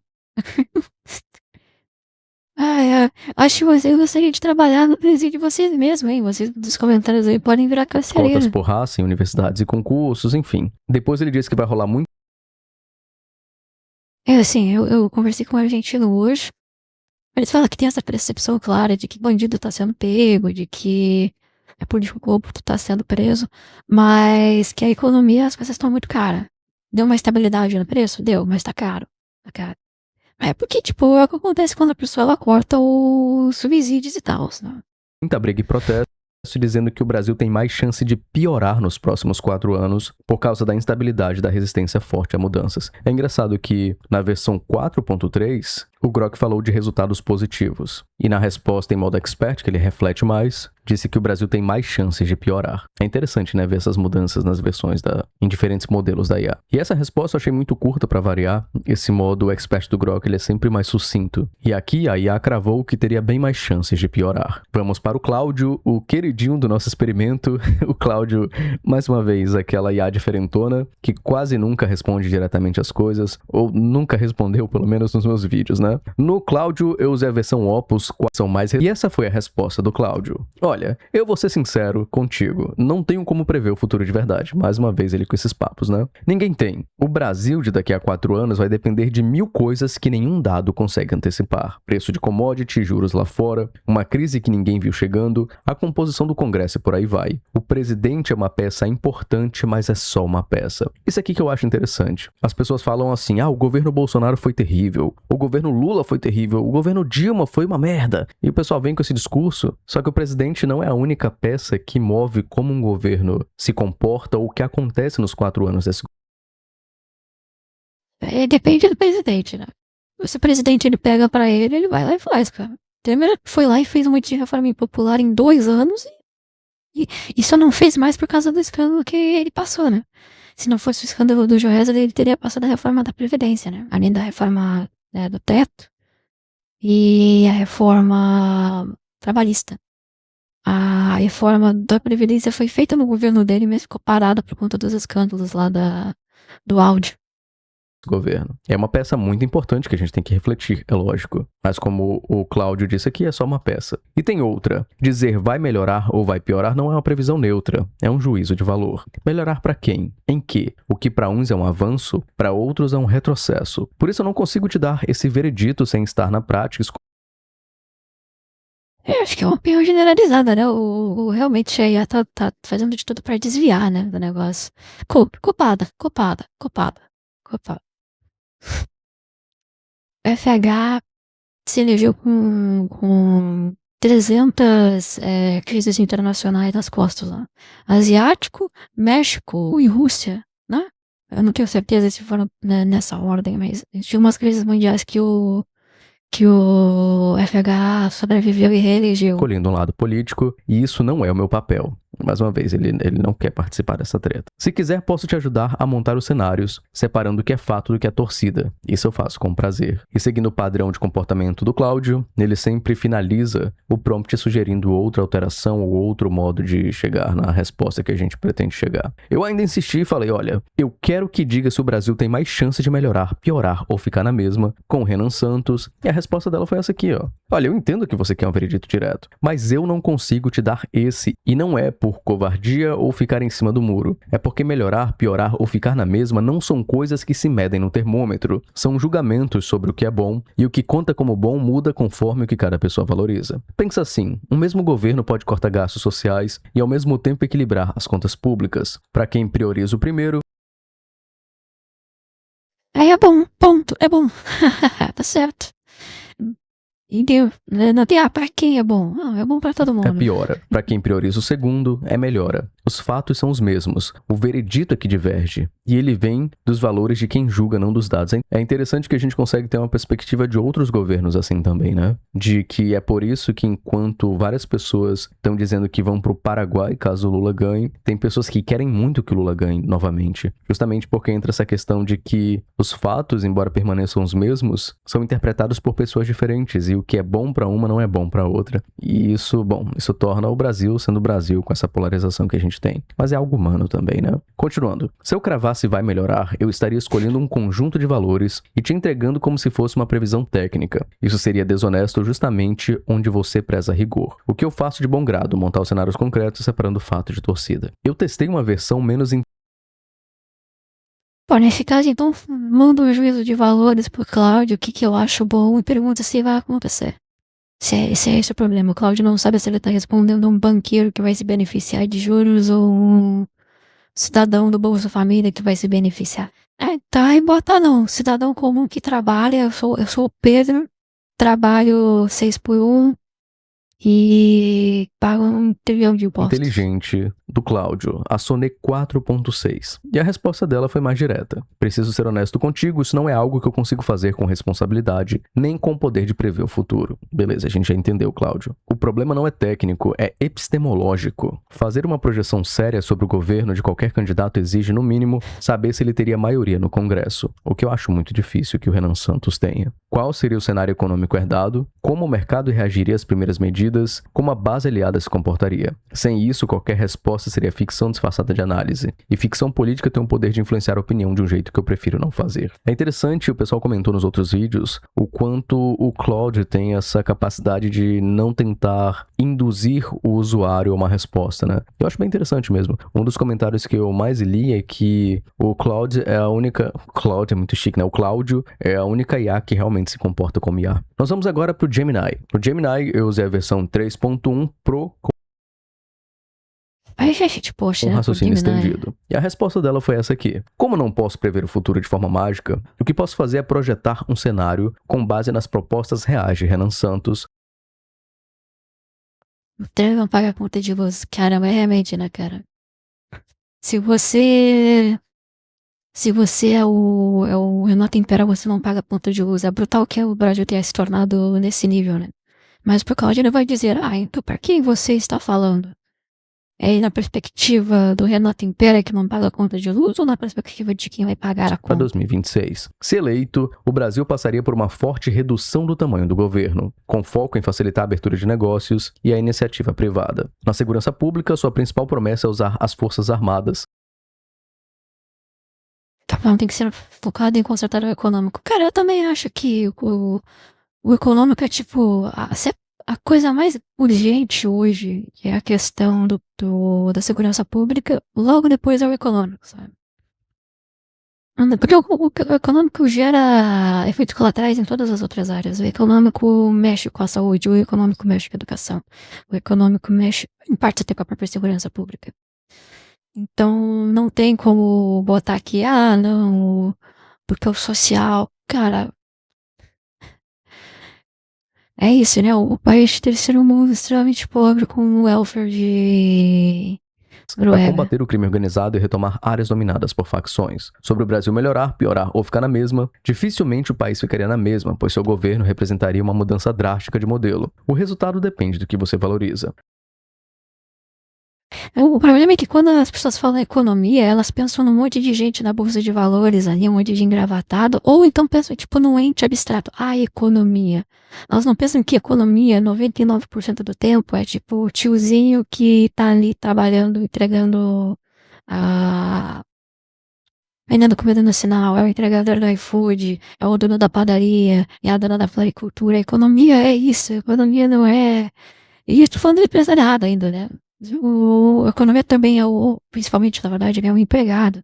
acho que você gostaria de trabalhar no presídio de vocês mesmos, hein? Vocês dos comentários aí podem virar carcereiro. Cotas por raça em universidades e concursos, enfim. Depois ele disse que vai rolar muito... Assim, eu conversei com um argentino hoje. Eles falam que tem essa percepção clara de que bandido tá sendo pego, de que é político corrupto tá sendo preso, mas que a economia, as coisas estão muito caras. Deu uma estabilidade no preço? Deu, mas tá caro. Tá caro. É porque, tipo, é o que acontece quando a pessoa ela corta os subsídios e tal. Né? Muita briga e protesto, dizendo que o Brasil tem mais chance de piorar nos próximos 4 anos por causa da instabilidade e da resistência forte a mudanças. É engraçado que, na versão 4.3, o Grok falou de resultados positivos. E na resposta em modo expert, que ele reflete mais, disse que o Brasil tem mais chances de piorar. É interessante, né, ver essas mudanças nas versões em diferentes modelos da IA. E essa resposta eu achei muito curta para variar. Esse modo expert do Grok, ele é sempre mais sucinto. E aqui a IA cravou que teria bem mais chances de piorar. Vamos para o Cláudio, o queridinho do nosso experimento. O Cláudio, mais uma vez, aquela IA diferentona, que quase nunca responde diretamente as coisas, ou nunca respondeu, pelo menos nos meus vídeos, né? No Cláudio, eu usei a versão Opus, são mais... E essa foi a resposta do Cláudio. Olha, eu vou ser sincero contigo, não tenho como prever o futuro de verdade. Mais uma vez ele com esses papos, né? Ninguém tem. O Brasil de daqui a 4 anos vai depender de 1000 coisas que nenhum dado consegue antecipar. Preço de commodity, juros lá fora, uma crise que ninguém viu chegando, a composição do Congresso e por aí vai. O presidente é uma peça importante, mas é só uma peça. Isso aqui que eu acho interessante. As pessoas falam assim, o governo Bolsonaro foi terrível, o governo Lula foi terrível, o governo Dilma foi uma merda. E o pessoal vem com esse discurso, só que o presidente não é a única peça que move como um governo se comporta ou o que acontece nos 4 anos desse governo. Depende do presidente, né? Se o presidente ele pega pra ele vai lá e faz, cara. Temer foi lá e fez um monte de reforma impopular em 2 anos e só não fez mais por causa do escândalo que ele passou, né? Se não fosse o escândalo do Joesley, ele teria passado a reforma da Previdência, né? Além da reforma do teto e a reforma trabalhista. A reforma da Previdência foi feita no governo dele, mas ficou parada por conta dos escândalos lá do áudio. Governo. É uma peça muito importante que a gente tem que refletir, é lógico. Mas como o Cláudio disse aqui, é só uma peça. E tem outra. Dizer vai melhorar ou vai piorar não é uma previsão neutra. É um juízo de valor. Melhorar para quem? Em que? O que para uns é um avanço, para outros é um retrocesso. Por isso eu não consigo te dar esse veredito sem estar na prática. Acho que é uma opinião generalizada, né? Realmente a IA tá fazendo de tudo para desviar, né, do negócio. Copada. FH se elegeu com 300 crises internacionais nas costas lá. Asiático, México e Rússia, né? Eu não tenho certeza se foram nessa ordem, mas tinha umas crises mundiais que o FH sobreviveu e reelegeu. Escolhendo um lado político, e isso não é o meu papel. Mais uma vez, ele não quer participar dessa treta. Se quiser, posso te ajudar a montar os cenários, separando o que é fato do que é torcida. Isso eu faço com prazer. E seguindo o padrão de comportamento do Cláudio, ele sempre finaliza o prompt sugerindo outra alteração ou outro modo de chegar na resposta que a gente pretende chegar. Eu ainda insisti e falei, olha, eu quero que diga se o Brasil tem mais chance de melhorar, piorar ou ficar na mesma, com o Renan Santos. E a resposta dela foi essa aqui, ó. Olha, eu entendo que você quer um veredito direto, mas eu não consigo te dar esse, e não é por covardia ou ficar em cima do muro. É porque melhorar, piorar ou ficar na mesma não são coisas que se medem no termômetro. São julgamentos sobre o que é bom, e o que conta como bom muda conforme o que cada pessoa valoriza. Pensa assim, um mesmo governo pode cortar gastos sociais e ao mesmo tempo equilibrar as contas públicas. Para quem prioriza o primeiro... Aí é bom, ponto, é bom. Tá certo. Entendeu? Não tem, pra quem é bom? Não, é bom pra todo mundo. É piora. Pra quem prioriza o segundo, é melhora. Os fatos são os mesmos. O veredito é que diverge. E ele vem dos valores de quem julga, não dos dados. É interessante que a gente consegue ter uma perspectiva de outros governos assim também, né? De que é por isso que enquanto várias pessoas estão dizendo que vão pro Paraguai caso o Lula ganhe, tem pessoas que querem muito que o Lula ganhe novamente. Justamente porque entra essa questão de que os fatos, embora permaneçam os mesmos, são interpretados por pessoas diferentes. E o que é bom pra uma não é bom pra outra. E isso, bom, isso torna o Brasil sendo o Brasil com essa polarização que a gente tem. Mas é algo humano também, né? Continuando. Se eu cravasse vai melhorar, eu estaria escolhendo um conjunto de valores e te entregando como se fosse uma previsão técnica. Isso seria desonesto justamente onde você preza rigor. O que eu faço de bom grado, montar os cenários concretos separando fato de torcida. Eu testei uma versão menos... Pô, nesse caso, então, manda um juízo de valores pro Cláudio, o que eu acho bom, e pergunta se vai acontecer. Se é esse o problema. O Cláudio não sabe se ele tá respondendo um banqueiro que vai se beneficiar de juros ou um cidadão do Bolsa Família que vai se beneficiar. Tá, e bota não. Cidadão comum que trabalha, eu sou o Pedro, trabalho 6x1 e pago 1 trilhão de impostos. Inteligente do Cláudio, a Soné 4.6. E a resposta dela foi mais direta. Preciso ser honesto contigo, isso não é algo que eu consigo fazer com responsabilidade, nem com o poder de prever o futuro. Beleza, a gente já entendeu, Cláudio. O problema não é técnico, é epistemológico. Fazer uma projeção séria sobre o governo de qualquer candidato exige, no mínimo, saber se ele teria maioria no Congresso, o que eu acho muito difícil que o Renan Santos tenha. Qual seria o cenário econômico herdado? Como o mercado reagiria às primeiras medidas? Como a base aliada se comportaria? Sem isso, qualquer resposta seria ficção disfarçada de análise. E ficção política tem o poder de influenciar a opinião de um jeito que eu prefiro não fazer. É interessante, o pessoal comentou nos outros vídeos, o quanto o Cláudio tem essa capacidade de não tentar induzir o usuário a uma resposta, né? Eu acho bem interessante mesmo. Um dos comentários que eu mais li é que o Cláudio é a única... Cláudio é muito chique, né? O Cláudio é a única IA que realmente se comporta como IA. Nós vamos agora pro Gemini. No Gemini, eu usei a versão 3.1 Pro Aí, gente, poxa, um raciocínio estendido. E a resposta dela foi essa aqui. Como não posso prever o futuro de forma mágica, o que posso fazer é projetar um cenário com base nas propostas reais de Renan Santos. O trem não paga a conta de luz. Cara, mas realmente, né, cara? Se você é o Renato Impera, você não paga a conta de luz. É brutal que o Brasil tenha se tornado nesse nível, né? Mas por Cláudio ele vai dizer, então pra quem você está falando? É na perspectiva do Renato Impera que não paga a conta de luz ou na perspectiva de quem vai pagar a conta? Para 2026. Se eleito, o Brasil passaria por uma forte redução do tamanho do governo, com foco em facilitar a abertura de negócios e a iniciativa privada. Na segurança pública, sua principal promessa é usar as Forças Armadas. Tá bom, tem que ser focado em consertar o econômico. Cara, eu também acho que o econômico é tipo... A coisa mais urgente hoje é a questão da segurança pública, logo depois é o econômico, sabe? Porque o econômico gera efeitos colaterais em todas as outras áreas. O econômico mexe com a saúde, o econômico mexe com a educação, o econômico mexe, em parte, até com a própria segurança pública. Então, não tem como botar aqui, não, porque o social, cara... É isso, né? O país de terceiro mundo extremamente pobre com um welfare de... Para combater o crime organizado e retomar áreas dominadas por facções. Sobre o Brasil melhorar, piorar ou ficar na mesma, dificilmente o país ficaria na mesma, pois seu governo representaria uma mudança drástica de modelo. O resultado depende do que você valoriza. O problema é que quando as pessoas falam economia, elas pensam num monte de gente na bolsa de valores ali, um monte de engravatado, ou então pensam, tipo, num ente abstrato. Economia. Elas não pensam que economia, 99% do tempo, é tipo o tiozinho que tá ali trabalhando, entregando vendendo comida no sinal, é o entregador do iFood, é o dono da padaria, é a dona da floricultura. A economia é isso, a economia não é... E estou falando de empresariado ainda, né? A economia também principalmente, na verdade, ele é um empregado.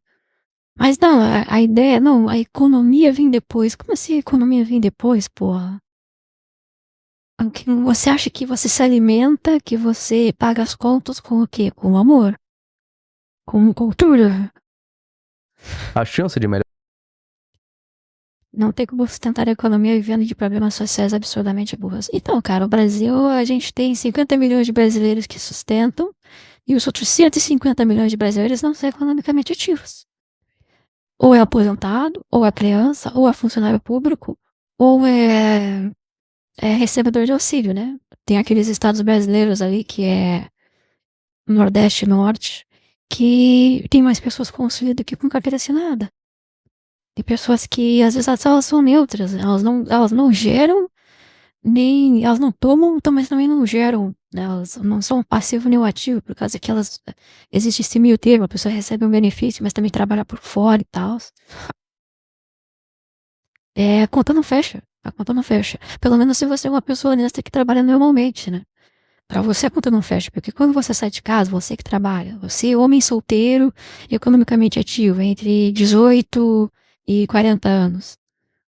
Mas não, a ideia, não, a economia vem depois. Como assim a economia vem depois, porra? Você acha que você se alimenta, que você paga as contas com o quê? Com amor? Com cultura? A chance de melhorar Não tem como sustentar a economia vivendo de problemas sociais absurdamente burros. Então, cara, o Brasil, a gente tem 50 milhões de brasileiros que sustentam e os outros 150 milhões de brasileiros não são economicamente ativos. Ou é aposentado, ou é criança, ou é funcionário público, ou é recebedor de auxílio, né? Tem aqueles estados brasileiros ali que é Nordeste e Norte, que tem mais pessoas com auxílio do que com carteira assinada. Tem pessoas que, às vezes, elas são neutras, elas não geram, nem, elas não tomam, mas também não geram, né? Elas não são passivo nem ativo, por causa que elas, existe esse meio termo, a pessoa recebe um benefício, mas também trabalha por fora e tal. A conta não fecha, a conta não fecha. Pelo menos se você é uma pessoa honesta que trabalha normalmente, né? Pra você a conta não fecha, porque quando você sai de casa, você que trabalha, você, homem solteiro, economicamente ativo, entre 18 e 40 anos,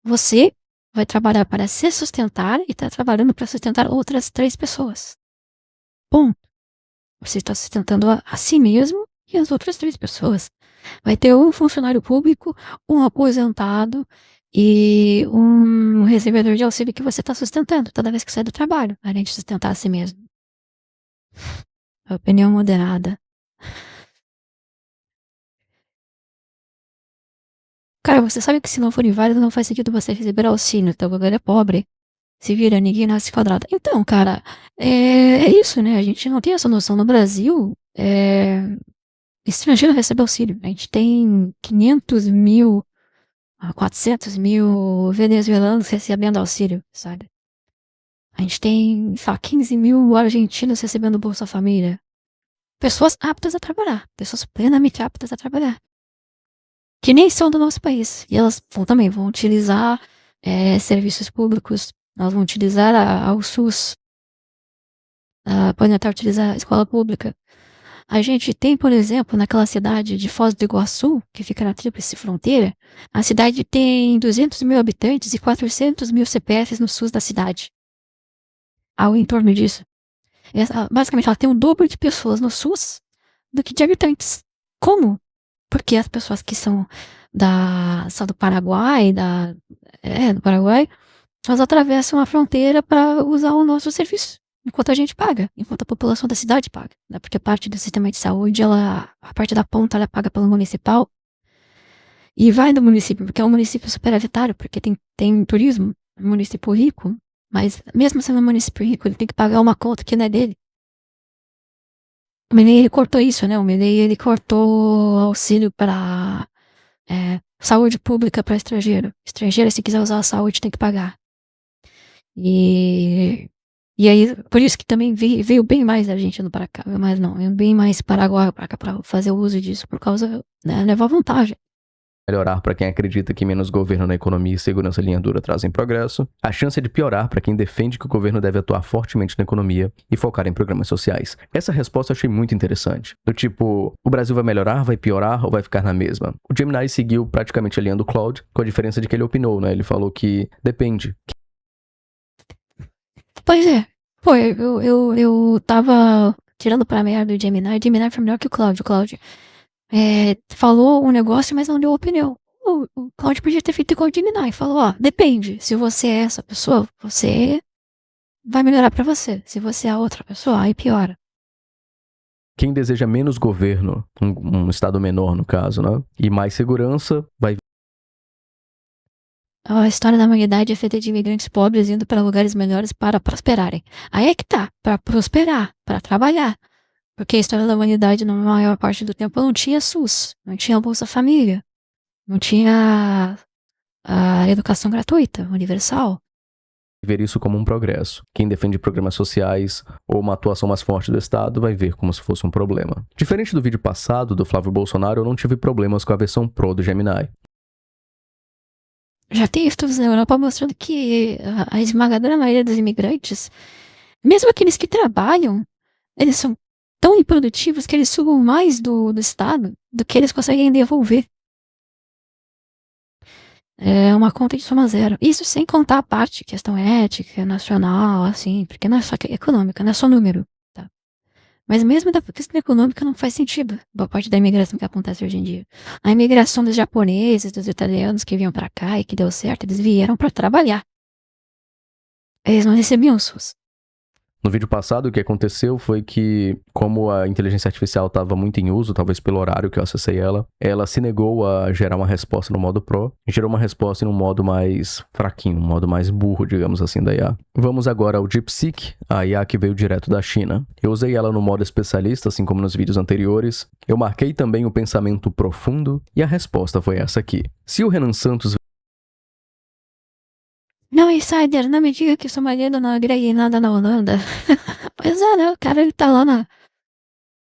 você vai trabalhar para se sustentar e está trabalhando para sustentar outras 3 pessoas. Ponto. Você está sustentando a si mesmo e as outras 3 pessoas. Vai ter um funcionário público, um aposentado e um recebedor de auxílio que você está sustentando toda vez que sai do trabalho, além de sustentar a si mesmo. Opinião moderada. Cara, você sabe que se não for inválido, não faz sentido você receber auxílio. Então, quando ele é pobre, se vira, ninguém nasce quadrado. Então, cara, é isso, né? A gente não tem essa noção. No Brasil, estrangeiro recebe auxílio. A gente tem 500 mil, 400 mil venezuelanos recebendo auxílio, sabe? A gente tem, sei lá, 15 mil argentinos recebendo Bolsa Família. Pessoas aptas a trabalhar. Pessoas plenamente aptas a trabalhar. Que nem são do nosso país. E elas também vão utilizar serviços públicos, elas vão utilizar o SUS, podem até utilizar a escola pública. A gente tem, por exemplo, naquela cidade de Foz do Iguaçu, que fica na tríplice fronteira, a cidade tem 200 mil habitantes e 400 mil CPFs no SUS da cidade. Ao entorno disso. Basicamente, ela tem o dobro de pessoas no SUS do que de habitantes. Como? Porque as pessoas que são do Paraguai, do Paraguai, elas atravessam a fronteira para usar o nosso serviço, enquanto a gente paga, enquanto a população da cidade paga, né? Porque parte do sistema de saúde, a parte da ponta, ela é paga pelo municipal e vai do município, porque é um município superavitário, porque tem turismo, é um município rico, mas mesmo sendo um município rico, ele tem que pagar uma conta que não é dele. O Menei, ele cortou isso, né? O Menei, ele cortou auxílio para saúde pública para estrangeiro. Estrangeiro, se quiser usar a saúde, tem que pagar. E aí, por isso que também veio bem mais argentino para cá, mas não, veio bem mais paraguaio para cá para fazer o uso disso, por causa, né, levar vantagem. Melhorar para quem acredita que menos governo na economia e segurança linha dura trazem progresso, a chance é de piorar para quem defende que o governo deve atuar fortemente na economia e focar em programas sociais. Essa resposta eu achei muito interessante. Do tipo, o Brasil vai melhorar, vai piorar ou vai ficar na mesma? O Gemini seguiu praticamente a linha do Claude, com a diferença de que ele opinou, né? Ele falou que depende. Pois é. Pô, eu tava tirando pra merda do Gemini. O Gemini foi melhor que o Claude. O Claude falou um negócio, mas não deu opinião. O Claude podia ter feito igual o Gemini. Falou, ó, depende. Se você é essa pessoa, você vai melhorar pra você. Se você é a outra pessoa, aí piora. Quem deseja menos governo, um estado menor no caso, né? E mais segurança, vai... A história da humanidade é feita de imigrantes pobres indo para lugares melhores para prosperarem. Aí é que tá, para prosperar, para trabalhar. Porque a história da humanidade, na maior parte do tempo, não tinha SUS, não tinha Bolsa Família, não tinha a educação gratuita, universal. Ver isso como um progresso. Quem defende programas sociais ou uma atuação mais forte do Estado vai ver como se fosse um problema. Diferente do vídeo passado do Flávio Bolsonaro, eu não tive problemas com a versão Pro do Gemini. Já tem estudos na Europa mostrando que a esmagadora maioria dos imigrantes, mesmo aqueles que trabalham, eles são tão improdutivos que eles sugam mais do Estado do que eles conseguem devolver. É uma conta de soma zero. Isso sem contar a parte, questão ética, nacional, assim, porque não é só econômica, não é só número, tá? Mas mesmo da questão econômica não faz sentido, boa parte da imigração que acontece hoje em dia. A imigração dos japoneses, dos italianos que vinham pra cá e que deu certo, eles vieram pra trabalhar. Eles não recebiam SUS. No vídeo passado, o que aconteceu foi que, como a inteligência artificial estava muito em uso, talvez pelo horário que eu acessei ela se negou a gerar uma resposta no modo Pro e gerou uma resposta em um modo mais fraquinho, um modo mais burro, digamos assim, da IA. Vamos agora ao DeepSeek, a IA que veio direto da China. Eu usei ela no modo especialista, assim como nos vídeos anteriores. Eu marquei também o pensamento profundo e a resposta foi essa aqui. Se o Renan Santos... Não, insider, não me diga que seu marido não agregue nada na Holanda. Pois é, né? O cara, ele tá lá na...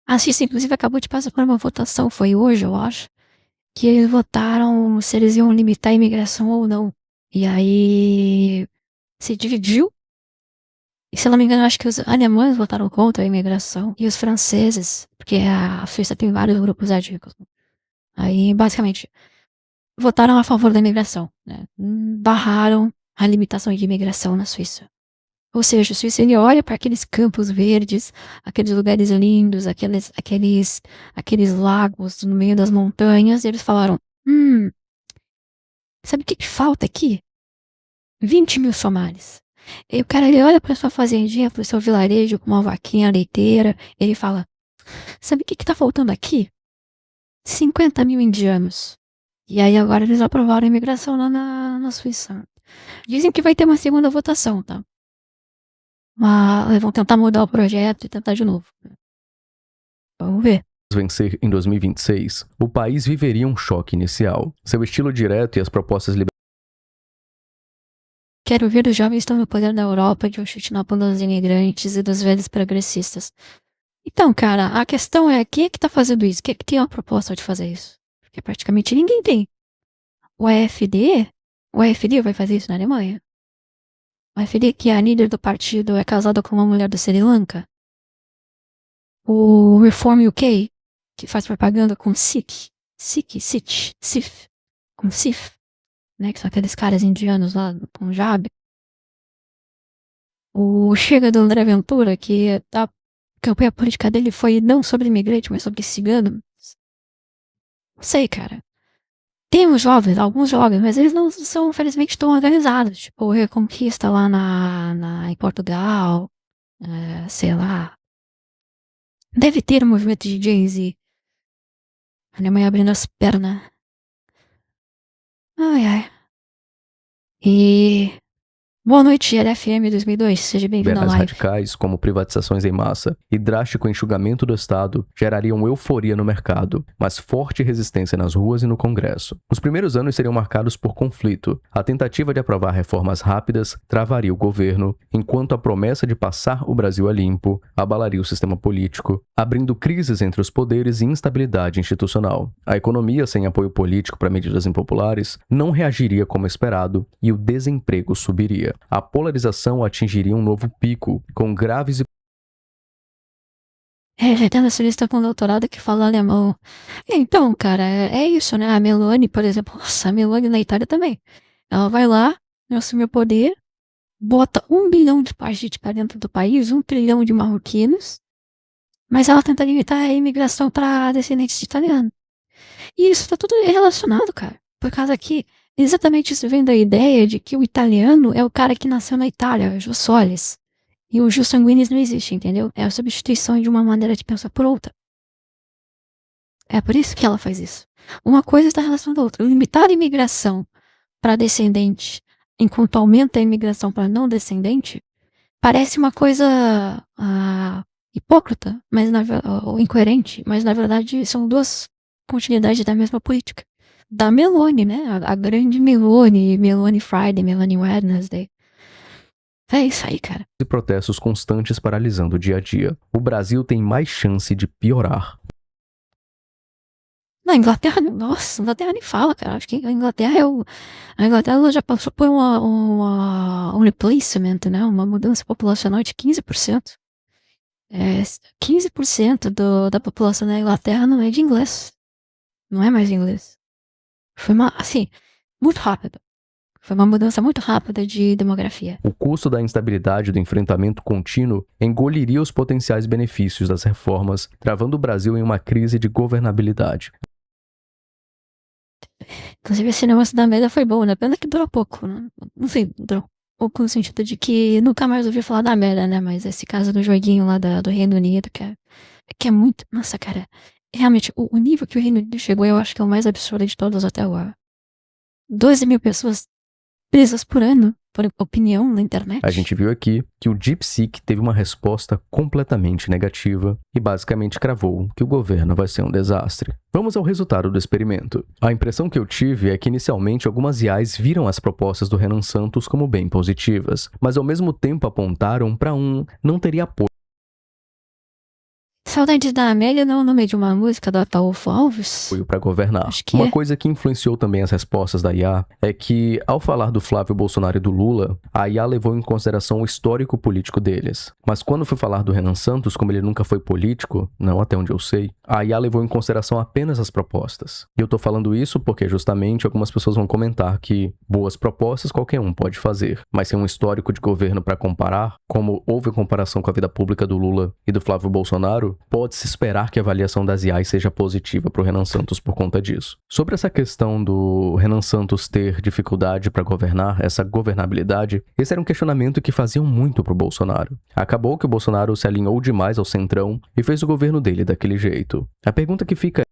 A Suíça, inclusive, acabou de passar por uma votação, foi hoje, eu acho, que eles votaram se eles iam limitar a imigração ou não. E aí se dividiu. E se eu não me engano, eu acho que os alemães votaram contra a imigração. E os franceses, porque a Suíça tem vários grupos étnicos. Aí, basicamente, votaram a favor da imigração, né? Barraram a limitação de imigração na Suíça. Ou seja, a Suíça, ele olha para aqueles campos verdes, aqueles lugares lindos, aqueles lagos no meio das montanhas, e eles falaram, sabe o que falta aqui? 20 mil somalis. E o cara, ele olha pra sua fazendinha, pro seu vilarejo, com uma vaquinha leiteira, ele fala, sabe o que tá faltando aqui? 50 mil indianos. E aí agora eles aprovaram a imigração lá na Suíça. Dizem que vai ter uma segunda votação, tá? Mas vão tentar mudar o projeto e tentar de novo. Vamos ver. Vencer em 2026, o país viveria um choque inicial. Seu estilo direto e as propostas Quero ver os jovens estão no poder da Europa de um chute na bunda dos imigrantes e dos velhos progressistas. Então, cara, a questão é quem é que tá fazendo isso? Quem é que tem uma proposta de fazer isso? Porque praticamente ninguém tem. O AfD vai fazer isso na Alemanha. O AfD, que é a líder do partido, é casada com uma mulher do Sri Lanka. O Reform UK, que faz propaganda com Sif, né, que são aqueles caras indianos lá do Punjab. O Chega do André Ventura, que a campanha política dele foi não sobre imigrante, mas sobre cigano. Não sei, cara. Tem uns jovens, alguns jovens, mas eles não são, infelizmente, tão organizados. Tipo, o Reconquista lá em Portugal, sei lá. Deve ter um movimento de Gen Z. A Alemanha abrindo as pernas. Ai, ai. E... Boa noite, LFM 2002. Seja bem-vindo à live. radicais, como privatizações em massa e drástico enxugamento do Estado, gerariam euforia no mercado, mas forte resistência nas ruas e no Congresso. Os primeiros anos seriam marcados por conflito. A tentativa de aprovar reformas rápidas travaria o governo, enquanto a promessa de passar o Brasil a limpo abalaria o sistema político, abrindo crises entre os poderes e instabilidade institucional. A economia, sem apoio político para medidas impopulares, não reagiria como esperado e o desemprego subiria. A polarização atingiria um novo pico, com graves e... Já tem nacionalista com doutorado que fala alemão. Então, cara, é isso, né? A Meloni, por exemplo, nossa, a Meloni na Itália também. Ela vai lá, assume o poder, bota 1 bilhão de gente pra dentro do país, 1 trilhão de marroquinos, mas ela tenta limitar a imigração para descendentes de italiano. E isso tá tudo relacionado, cara. Por causa que exatamente isso vem da ideia de que o italiano é o cara que nasceu na Itália, Jus Solis. E o Jus Sanguinis não existe, entendeu? É a substituição de uma maneira de pensar por outra. É por isso que ela faz isso. Uma coisa está relacionada à outra. Limitar a imigração para descendente, enquanto aumenta a imigração para não descendente, parece uma coisa hipócrita, mas ou incoerente, mas na verdade são duas continuidades da mesma política. Da Meloni, né? A grande Meloni Friday, Meloni Wednesday. É isso aí, cara. E protestos constantes paralisando o dia a dia. O Brasil tem mais chance de piorar. Na Inglaterra, nossa, a Inglaterra nem fala, cara. Acho que a Inglaterra ela já passou por um replacement, né? Uma mudança populacional de 15%. 15% da população da Inglaterra não é de inglês. Não é mais inglês. Foi assim, muito rápido. Foi uma mudança muito rápida de demografia. O custo da instabilidade do enfrentamento contínuo engoliria os potenciais benefícios das reformas, travando o Brasil em uma crise de governabilidade. Inclusive, esse negócio da merda foi bom, né? Pena que durou pouco, né? Não sei, durou pouco no sentido de que nunca mais ouvi falar da merda, né? Mas esse caso do joguinho lá do Reino Unido, que é muito... Nossa, cara, realmente, o nível que o Reino Unido chegou, eu acho que é o mais absurdo de todos até agora. 12 mil pessoas presas por ano, por opinião na internet. A gente viu aqui que o DeepSeek teve uma resposta completamente negativa e basicamente cravou que o governo vai ser um desastre. Vamos ao resultado do experimento. A impressão que eu tive é que inicialmente algumas IAs viram as propostas do Renan Santos como bem positivas, mas ao mesmo tempo apontaram para não teria apoio. Saudades da Amélia não no meio de uma música do Ataúfo Alves? Para governar. Uma coisa que influenciou também as respostas da IA é que, ao falar do Flávio Bolsonaro e do Lula, a IA levou em consideração o histórico político deles. Mas quando foi falar do Renan Santos, como ele nunca foi político, não até onde eu sei, a IA levou em consideração apenas as propostas. E eu tô falando isso porque justamente algumas pessoas vão comentar que boas propostas qualquer um pode fazer, mas sem um histórico de governo para comparar, como houve comparação com a vida pública do Lula e do Flávio Bolsonaro, pode-se esperar que a avaliação das IAs seja positiva para o Renan Santos por conta disso. Sobre essa questão do Renan Santos ter dificuldade para governar, essa governabilidade, esse era um questionamento que faziam muito para o Bolsonaro. Acabou que o Bolsonaro se alinhou demais ao centrão e fez o governo dele daquele jeito. A pergunta que fica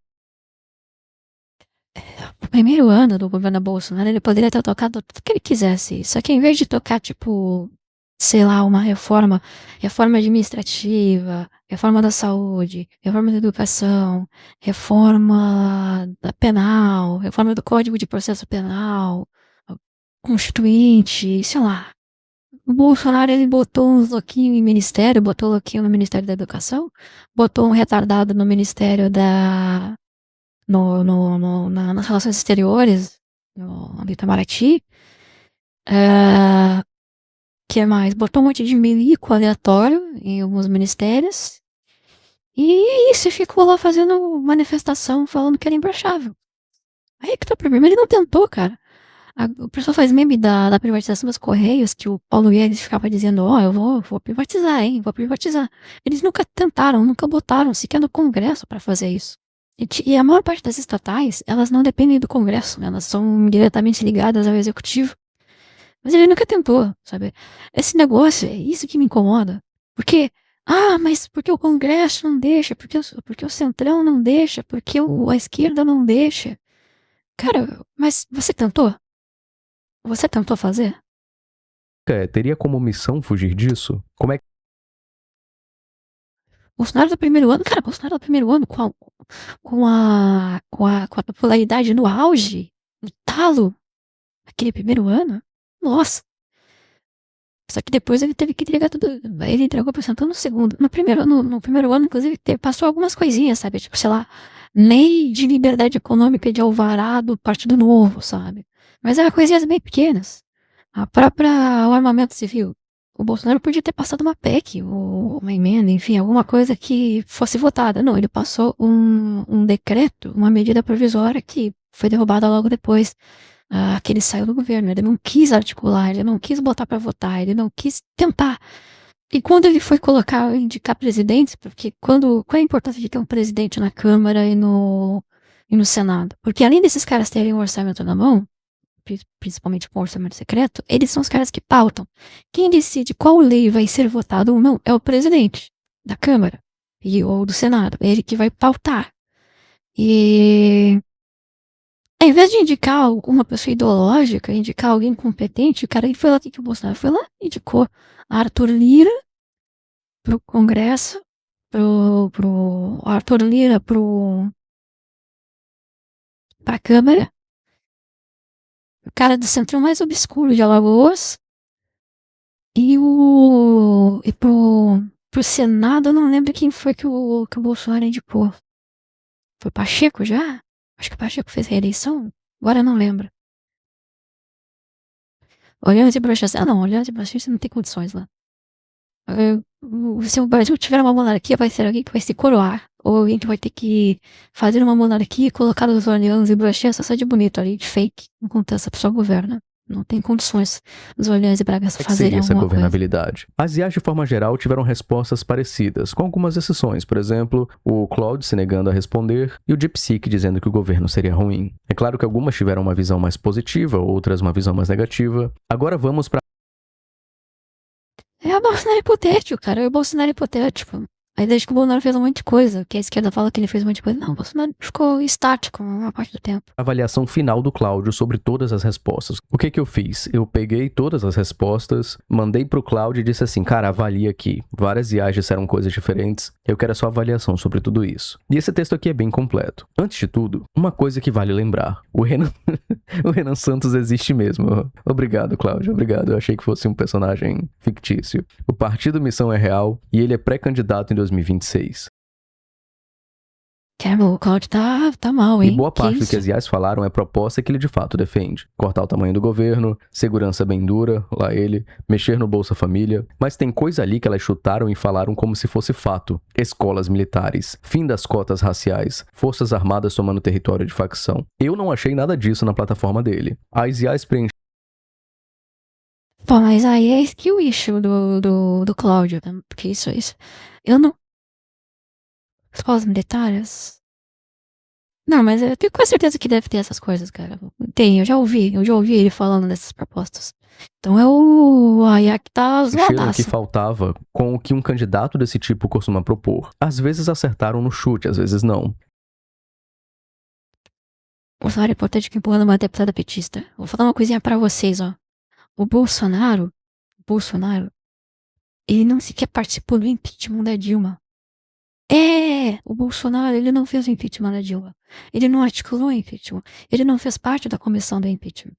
no primeiro ano do governo Bolsonaro, ele poderia ter tocado tudo que ele quisesse. Só que em vez de tocar, tipo, sei lá, uma reforma administrativa, reforma da saúde, reforma da educação, reforma da penal, reforma do Código de Processo Penal, constituinte, sei lá. O Bolsonaro, ele botou uns louquinhos em ministério, botou louquinho no Ministério da Educação, botou um retardado no Ministério nas relações exteriores, no Itamaraty. Que mais? Botou um monte de milico aleatório em alguns ministérios. E isso, ficou lá fazendo manifestação, falando que era imbrochável. Aí que tá o problema, ele não tentou, cara. O pessoal faz meme da privatização dos Correios, que o Paulo Guedes ficava dizendo, eu vou privatizar, vou privatizar. Eles nunca tentaram, nunca botaram sequer no Congresso pra fazer isso. E a maior parte das estatais, elas não dependem do Congresso, né? Elas são diretamente ligadas ao Executivo. Mas ele nunca tentou, sabe? Esse negócio, é isso que me incomoda. Porque, mas porque o Congresso não deixa, porque o Centrão não deixa, porque a esquerda não deixa. Cara, mas você tentou? Você tentou fazer? Teria como missão fugir disso? Como é que... Bolsonaro do primeiro ano, cara, Bolsonaro do primeiro ano com a popularidade no auge, no talo, aquele primeiro ano, nossa. Só que depois ele teve que entregar tudo. Ele entregou pro Centrão no segundo. No primeiro ano, inclusive, passou algumas coisinhas, sabe? Tipo, sei lá, lei de liberdade econômica de alvará do Partido Novo, sabe? Mas eram coisinhas bem pequenas. O armamento civil. O Bolsonaro podia ter passado uma PEC, ou uma emenda, enfim, alguma coisa que fosse votada. Não, ele passou um decreto, uma medida provisória que foi derrubada logo depois. Que ele saiu do governo, ele não quis articular, ele não quis botar pra votar, ele não quis tentar. E quando ele foi indicar presidentes, porque qual é a importância de ter um presidente na Câmara e no Senado? Porque além desses caras terem um orçamento na mão, principalmente com orçamento secreto, eles são os caras que pautam. Quem decide qual lei vai ser votada ou não é o presidente da Câmara ou do Senado, é ele que vai pautar. E em vez de indicar alguma pessoa ideológica, indicar alguém competente, o cara foi lá, que o Bolsonaro foi lá e indicou Arthur Lira pro Congresso, pro Arthur Lira pra Câmara, o cara do centro mais obscuro de Alagoas, e pro Senado, eu não lembro quem foi que o Bolsonaro indicou. Foi Pacheco já? Acho que o Pacheco fez reeleição. Agora eu não lembro. Olhando de brochaça. Não, olhando de brochaça não tem condições lá. Se o Brasil tiver uma monarquia, vai ser alguém que vai se coroar. Ou alguém que vai ter que fazer uma monarquia e colocar os olhões e brochaça só de bonito ali, de fake. Enquanto essa pessoa governa. Não tem condições os Orleans e Bragança fazerem essa alguma governabilidade? As IAs, de forma geral, tiveram respostas parecidas, com algumas exceções. Por exemplo, o Claude se negando a responder e o DeepSeek dizendo que o governo seria ruim. É claro que algumas tiveram uma visão mais positiva, outras uma visão mais negativa. Agora vamos para... É o Bolsonaro hipotético, cara. É o Bolsonaro hipotético. Aí desde que o Bolsonaro fez um monte de coisa, que a esquerda fala que ele fez um monte de coisa. Não, o Bolsonaro ficou estático uma parte do tempo. Avaliação final do Cláudio sobre todas as respostas. O que eu fiz? Eu peguei todas as respostas, mandei pro Cláudio e disse assim, cara, avalia aqui. Várias IAs disseram coisas diferentes, eu quero a sua avaliação sobre tudo isso. E esse texto aqui é bem completo. Antes de tudo, uma coisa que vale lembrar. O Renan, o Renan Santos existe mesmo. Obrigado, Cláudio, obrigado. Eu achei que fosse um personagem fictício. O Partido Missão é real e ele é pré-candidato em 2026. O Cláudio tá mal, hein? E boa parte do que as IAs falaram é proposta que ele de fato defende. Cortar o tamanho do governo, segurança bem dura, lá ele, mexer no Bolsa Família. Mas tem coisa ali que elas chutaram e falaram como se fosse fato. Escolas militares, fim das cotas raciais, forças armadas tomando território de facção. Eu não achei nada disso na plataforma dele. As IAs preencheram... Pô, mas aí é skill issue do Cláudio, né? Porque isso. Eu não... Escolas militares? Não, mas eu tenho quase certeza que deve ter essas coisas, cara. Tem, eu já ouvi ele falando dessas propostas. Então é o IA que tá zoadaço. Que faltava com o que um candidato desse tipo costuma propor. Às vezes acertaram no chute, às vezes não. Bolsonaro é importante que empurrando uma deputada petista. Vou falar uma coisinha pra vocês, ó. O Bolsonaro, ele não sequer participou do impeachment da Dilma. O Bolsonaro, ele não fez o impeachment da Dilma. Ele não articulou o impeachment. Ele não fez parte da comissão do impeachment.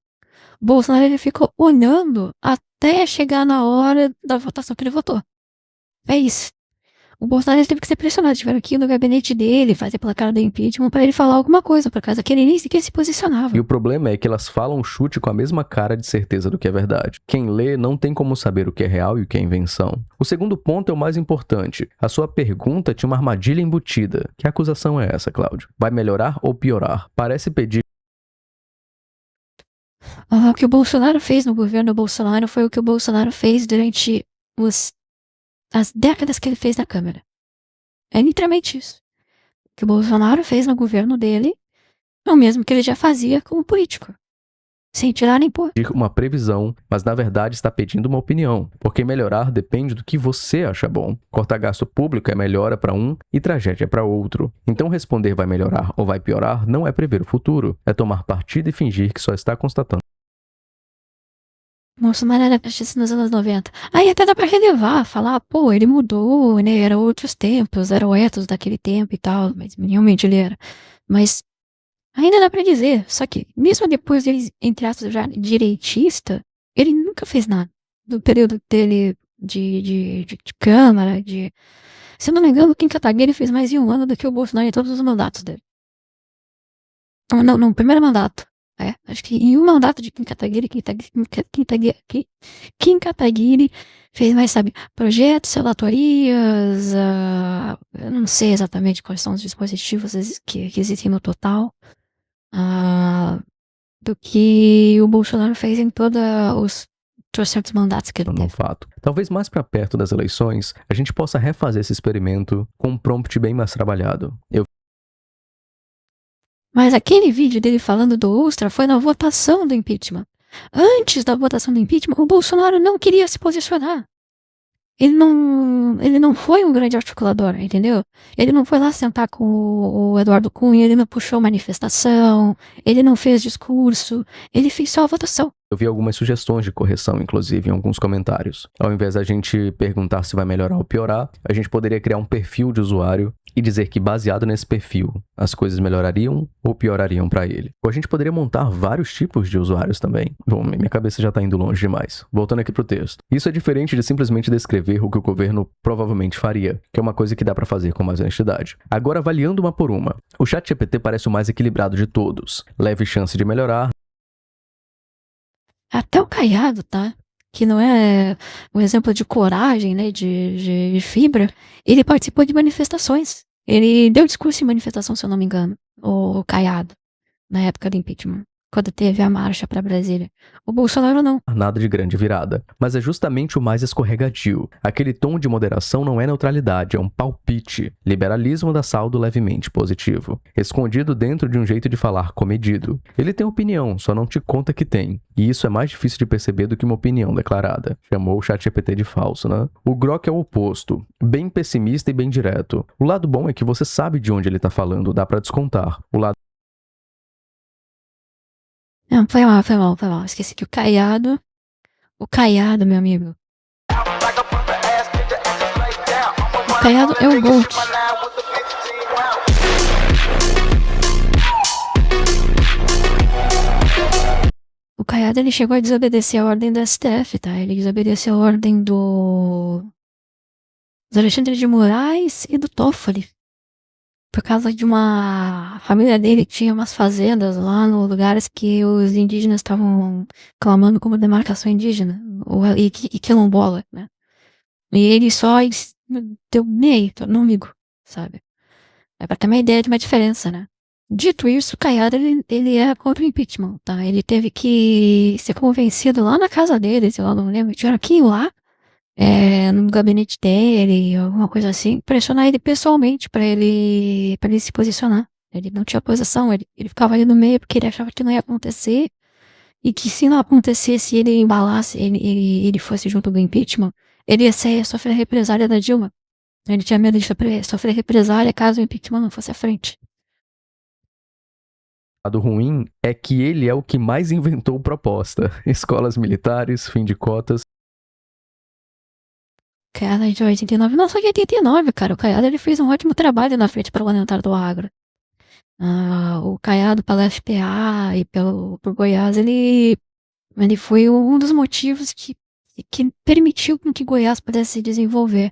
O Bolsonaro, ele ficou olhando até chegar na hora da votação que ele votou. É isso. O Bolsonaro teve que ser pressionado. Tiveram aqui no gabinete dele, fazer pela cara do impeachment pra ele falar alguma coisa, por causa que ele nem sequer se posicionava. E o problema é que elas falam chute com a mesma cara de certeza do que é verdade. Quem lê não tem como saber o que é real e o que é invenção. O segundo ponto é o mais importante. A sua pergunta tinha uma armadilha embutida. Que acusação é essa, Cláudio? Vai melhorar ou piorar? Parece pedir... O que o Bolsonaro fez no governo Bolsonaro foi o que o Bolsonaro fez durante as décadas que ele fez na Câmara. É literalmente isso. O que o Bolsonaro fez no governo dele é o mesmo que ele já fazia como político. Sem tirar nem pôr. Uma previsão, mas na verdade está pedindo uma opinião. Porque melhorar depende do que você acha bom. Cortar gasto público é melhora para um e tragédia para outro. Então responder vai melhorar ou vai piorar não é prever o futuro. É tomar partido e fingir que só está constatando. Bolsonaro era fascista nos anos 90. Aí até dá pra relevar, falar, pô, ele mudou, né, eram outros tempos, era o ethos daquele tempo e tal, mas realmente ele era. Mas ainda dá pra dizer, só que mesmo depois dele, entre aspas, já direitista, ele nunca fez nada. Do período dele de Câmara, Se eu não me engano, o Kim Kataguiri fez mais de um ano do que o Bolsonaro em todos os mandatos dele. Não, no primeiro mandato. Acho que em um mandato de Kim Kataguiri fez mais, sabe, projetos, relatorias, eu não sei exatamente quais são os dispositivos que existem no total, do que o Bolsonaro fez em todos os trocentos mandatos que ele teve. Fato. Talvez mais para perto das eleições, a gente possa refazer esse experimento com um prompt bem mais trabalhado. Mas aquele vídeo dele falando do Ustra foi na votação do impeachment. Antes da votação do impeachment, o Bolsonaro não queria se posicionar. Ele não foi um grande articulador, entendeu? Ele não foi lá sentar com o Eduardo Cunha, ele não puxou manifestação, ele não fez discurso, ele fez só a votação. Eu vi algumas sugestões de correção, inclusive, em alguns comentários. Ao invés da gente perguntar se vai melhorar ou piorar, a gente poderia criar um perfil de usuário e dizer que, baseado nesse perfil, as coisas melhorariam ou piorariam para ele. Ou a gente poderia montar vários tipos de usuários também. Bom, minha cabeça já tá indo longe demais. Voltando aqui pro texto. Isso é diferente de simplesmente descrever o que o governo provavelmente faria, que é uma coisa que dá para fazer com mais honestidade. Agora, avaliando uma por uma. O ChatGPT parece o mais equilibrado de todos. Leve chance de melhorar. Até o Caiado, tá? Que não é um exemplo de coragem, né, de fibra, ele participou de manifestações. Ele deu discurso em manifestação, se eu não me engano, o Caiado, na época do impeachment. quando teve a marcha para Brasília. O Bolsonaro não. Nada de grande virada, mas é justamente o mais escorregadio. Aquele tom de moderação não é neutralidade, é um palpite. Liberalismo dá saldo levemente positivo, escondido dentro de um jeito de falar comedido. Ele tem opinião, só não te conta que tem. E isso é mais difícil de perceber do que uma opinião declarada. Chamou o ChatGPT de falso, né? O Grok é o oposto, bem pessimista e bem direto. O lado bom é que você sabe de onde ele tá falando, dá pra descontar. O lado Não, foi mal. Esqueci que o Caiado, meu amigo. O Caiado é o GOAT. O Caiado, ele chegou a desobedecer a ordem do STF, tá? Ele desobedeceu a ordem do Alexandre de Moraes e do Toffoli. Por causa de uma família dele que tinha umas fazendas lá nos lugares que os indígenas estavam clamando como demarcação indígena, e quilombola, né? E ele só deu meio, tornou amigo, sabe? É pra ter uma ideia de uma diferença, né? Dito isso, o Caiado, ele é contra o impeachment, tá? Ele teve que ser convencido lá na casa dele, sei lá, não lembro, tiveram que ir lá, no gabinete dele, alguma coisa assim, pressionar ele pessoalmente pra ele se posicionar. Ele não tinha posição, ele ficava ali no meio porque ele achava que não ia acontecer, e que se não acontecesse, ele embalasse, ele fosse junto do impeachment, ele ia sofrer represália da Dilma. Ele tinha medo de sofrer represália caso o impeachment não fosse à frente. O lado ruim é que ele é o que mais inventou proposta. Escolas militares, fim de cotas. Caiado de 89, não só de 89, cara. O Caiado, ele fez um ótimo trabalho na frente parlamentar do agro. O Caiado pela FPA e por Goiás, ele foi um dos motivos que permitiu que Goiás pudesse se desenvolver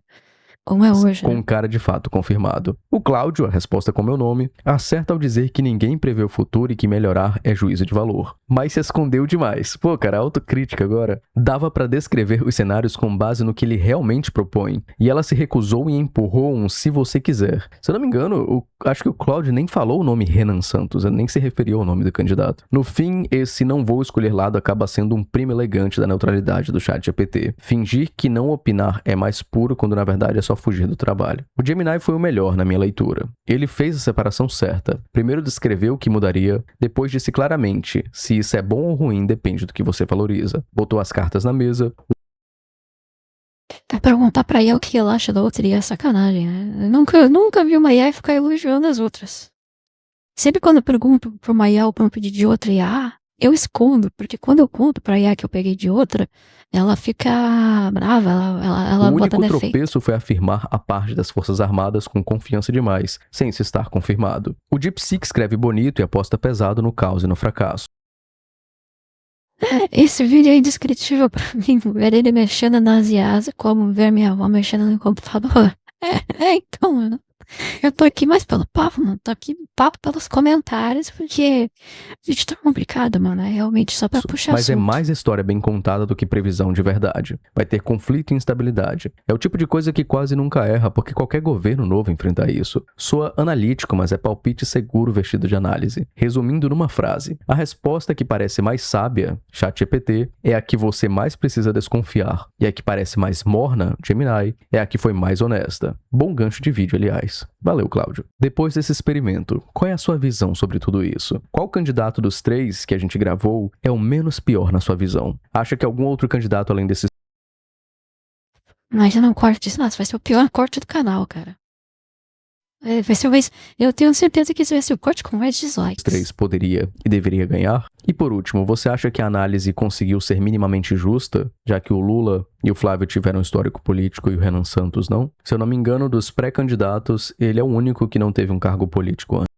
como é hoje. Com cara de fato confirmado. O Cláudio, a resposta com meu nome, acerta ao dizer que ninguém prevê o futuro e que melhorar é juízo de valor. Mas se escondeu demais. Pô, cara, autocrítica agora. Dava pra descrever os cenários com base no que ele realmente propõe. E ela se recusou e empurrou um se você quiser. Se eu não me engano, acho que o Cláudio nem falou o nome Renan Santos, nem se referiu ao nome do candidato. No fim, esse não vou escolher lado acaba sendo um primo elegante da neutralidade do ChatGPT. Fingir que não opinar é mais puro quando na verdade é só fugir do trabalho. O Gemini foi o melhor na minha leitura. Ele fez a separação certa. Primeiro descreveu o que mudaria, depois disse claramente se isso é bom ou ruim depende do que você valoriza. Botou as cartas na mesa. Perguntar pra IA o que ela acha da outra IA é sacanagem, né? Eu nunca vi uma IA ficar elogiando as outras. Sempre quando eu pergunto pra uma IA o prompt de outra IA, eu escondo, porque quando eu conto pra IA que eu peguei de outra, ela fica brava, ela bota defeito. O único tropeço foi afirmar a parte das Forças Armadas com confiança demais, sem se estar confirmado. O DeepSeek escreve bonito e aposta pesado no caos e no fracasso. Esse vídeo é indescritível pra mim, ver ele mexendo nas IAs, como ver minha avó mexendo no computador. Então, mano. Eu tô aqui mais pelo papo, mano. Tô aqui papo pelos comentários, porque o vídeo tá complicado, mano. É realmente só pra puxar Mas assunto. é mais história bem contada do que previsão de verdade. Vai ter conflito e instabilidade. É o tipo de coisa que quase nunca erra, porque qualquer governo novo enfrenta isso. Soa analítico, mas é palpite seguro vestido de análise. Resumindo numa frase, a resposta que parece mais sábia, ChatGPT, é a que você mais precisa desconfiar. E a que parece mais morna, Gemini, é a que foi mais honesta. Bom gancho de vídeo, aliás. Valeu, Cláudio. Depois desse experimento, qual é a sua visão sobre tudo isso? Qual candidato dos 3 que a gente gravou é o menos pior na sua visão? Acha que algum outro candidato além desses... Mas eu não corto isso, nossa, vai ser o pior corte do canal, cara. Eu tenho certeza que esse vai ser o corte com mais dislikes. 3 poderia e deveria ganhar? E por último, você acha que a análise conseguiu ser minimamente justa, já que o Lula e o Flávio tiveram um histórico político e o Renan Santos não? Se eu não me engano, dos pré-candidatos, ele é o único que não teve um cargo político antes.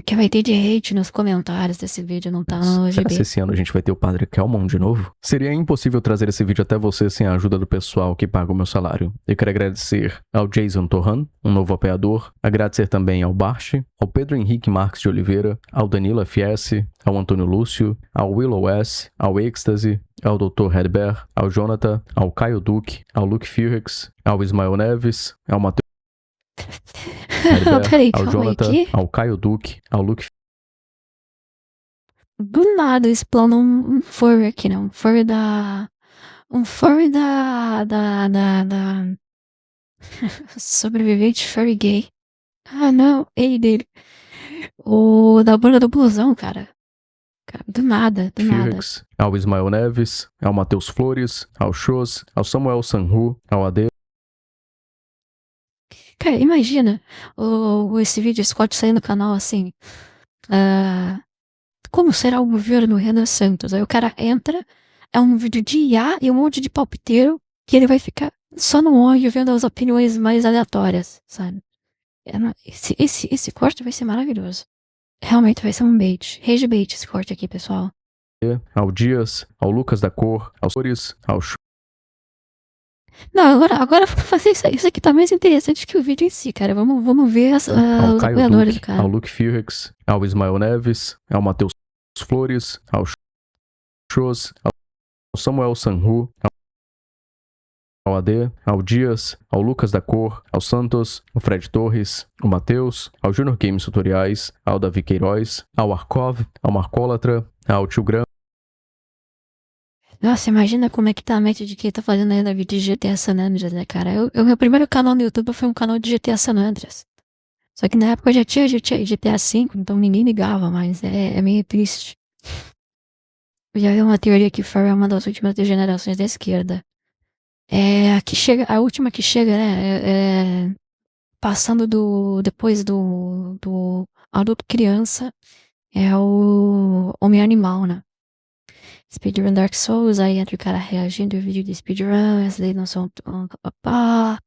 Que vai ter de hate nos comentários desse vídeo, não tá no GB. Será que esse ano a gente vai ter o Padre Kelmon de novo? Seria impossível trazer esse vídeo até você sem a ajuda do pessoal que paga o meu salário. Eu quero agradecer ao Jason Torran, um novo apoiador, agradecer também ao Barche, ao Pedro Henrique Marques de Oliveira, ao Danilo FS, ao Antônio Lúcio, ao Willow S, ao Ecstasy, ao Dr. Hedber, ao Jonathan, ao Caio Duque, ao Luke Furix, ao Ismael Neves, ao Matheus Hedber, ao Jonathan, ao Caio Duque, ao Luke Do nada explana um furry aqui, né? Um furry da... sobrevivente furry gay. Ah, não. Ei, dele. O da banda do blusão, cara. Do nada, do nada. Felix, ao Ismael Neves, ao Matheus Flores, ao Shows, ao Samuel Sanhu, ao AD. Cara, imagina esse vídeo Scott saindo do canal assim. Como será o governo Renan Santos? Aí o cara entra, é um vídeo de IA e um monte de palpiteiro que ele vai ficar só no olho vendo as opiniões mais aleatórias, sabe? Esse corte vai ser maravilhoso. Realmente vai ser um bait. Rage bait esse corte aqui, pessoal. Ao Dias, ao Lucas da Cor, aos Flores, ao Não, agora vamos fazer isso aqui tá mais interessante que o vídeo em si, cara. Vamos ver os apoiadores do cara. Ao Luke Felix, ao Ismael Neves, ao Matheus Flores, ao Shows, ao Samuel Sanhu, ao AD, ao Dias, ao Lucas da Cor, ao Santos, ao Fred Torres, ao Matheus, ao Junior Games Tutoriais, ao Davi Queiroz, ao Arkov, ao Marcólatra, ao Tio Grão. Nossa, imagina como é que tá a mente de quem tá fazendo ainda vídeo de GTA San Andreas, né, cara? Meu primeiro canal no YouTube foi um canal de GTA San Andreas. Só que na época já tinha GTA V, então ninguém ligava, mas é meio triste. Eu já vi uma teoria que Furry é uma das últimas degenerações da esquerda. A última que chega, né? Passando depois do adulto criança, é o Homem Animal, né? Speedrun Dark Souls, aí entra o cara reagindo ao vídeo de speedrun, essas daí não são... A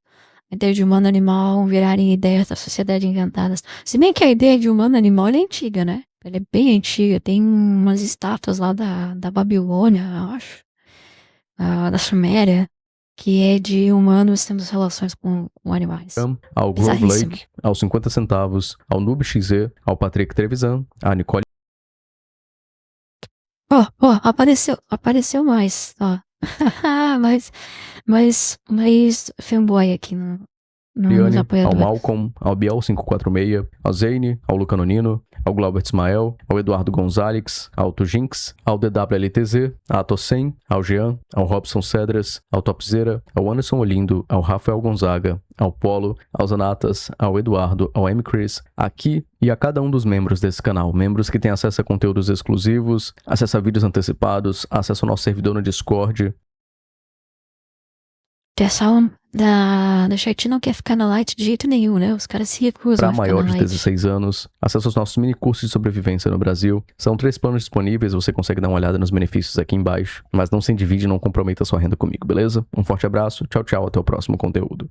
ideia de humano animal virarem ideias da sociedade inventadas. Se bem que a ideia de humano animal é antiga, né? Ela é bem antiga. Tem umas estátuas lá da Babilônia, eu acho. Da Suméria, que é de humanos tendo relações com animais. Ao Glow Blake, aos 50 centavos, ao Noob XZ, ao Patrick Trevisan, à Nicole... Apareceu mais, ó. mais fanboy aqui nos apoiadores. Ao Malcolm, ao Biel546, ao Zane, ao Lucanonino, ao Glaubert Ismael, ao Eduardo Gonzalez, ao Tujinx, ao DWLTZ, à Tossen, ao Jean, ao Robson Cedras, ao Topzera, ao Anderson Olindo, ao Rafael Gonzaga, ao Polo, aos Anatas, ao Eduardo, ao M. Chris, aqui e a cada um dos membros desse canal. Membros que têm acesso a conteúdos exclusivos, acesso a vídeos antecipados, acesso ao nosso servidor no Discord. O pessoal da chat não quer ficar na light de jeito nenhum, né? Os caras se recusam a ficar na light. Para maiores de 16 anos, acesso aos nossos mini cursos de sobrevivência no Brasil. São 3 planos disponíveis, você consegue dar uma olhada nos benefícios aqui embaixo. Mas não se divide e não comprometa sua renda comigo, beleza? Um forte abraço, tchau, tchau, até o próximo conteúdo.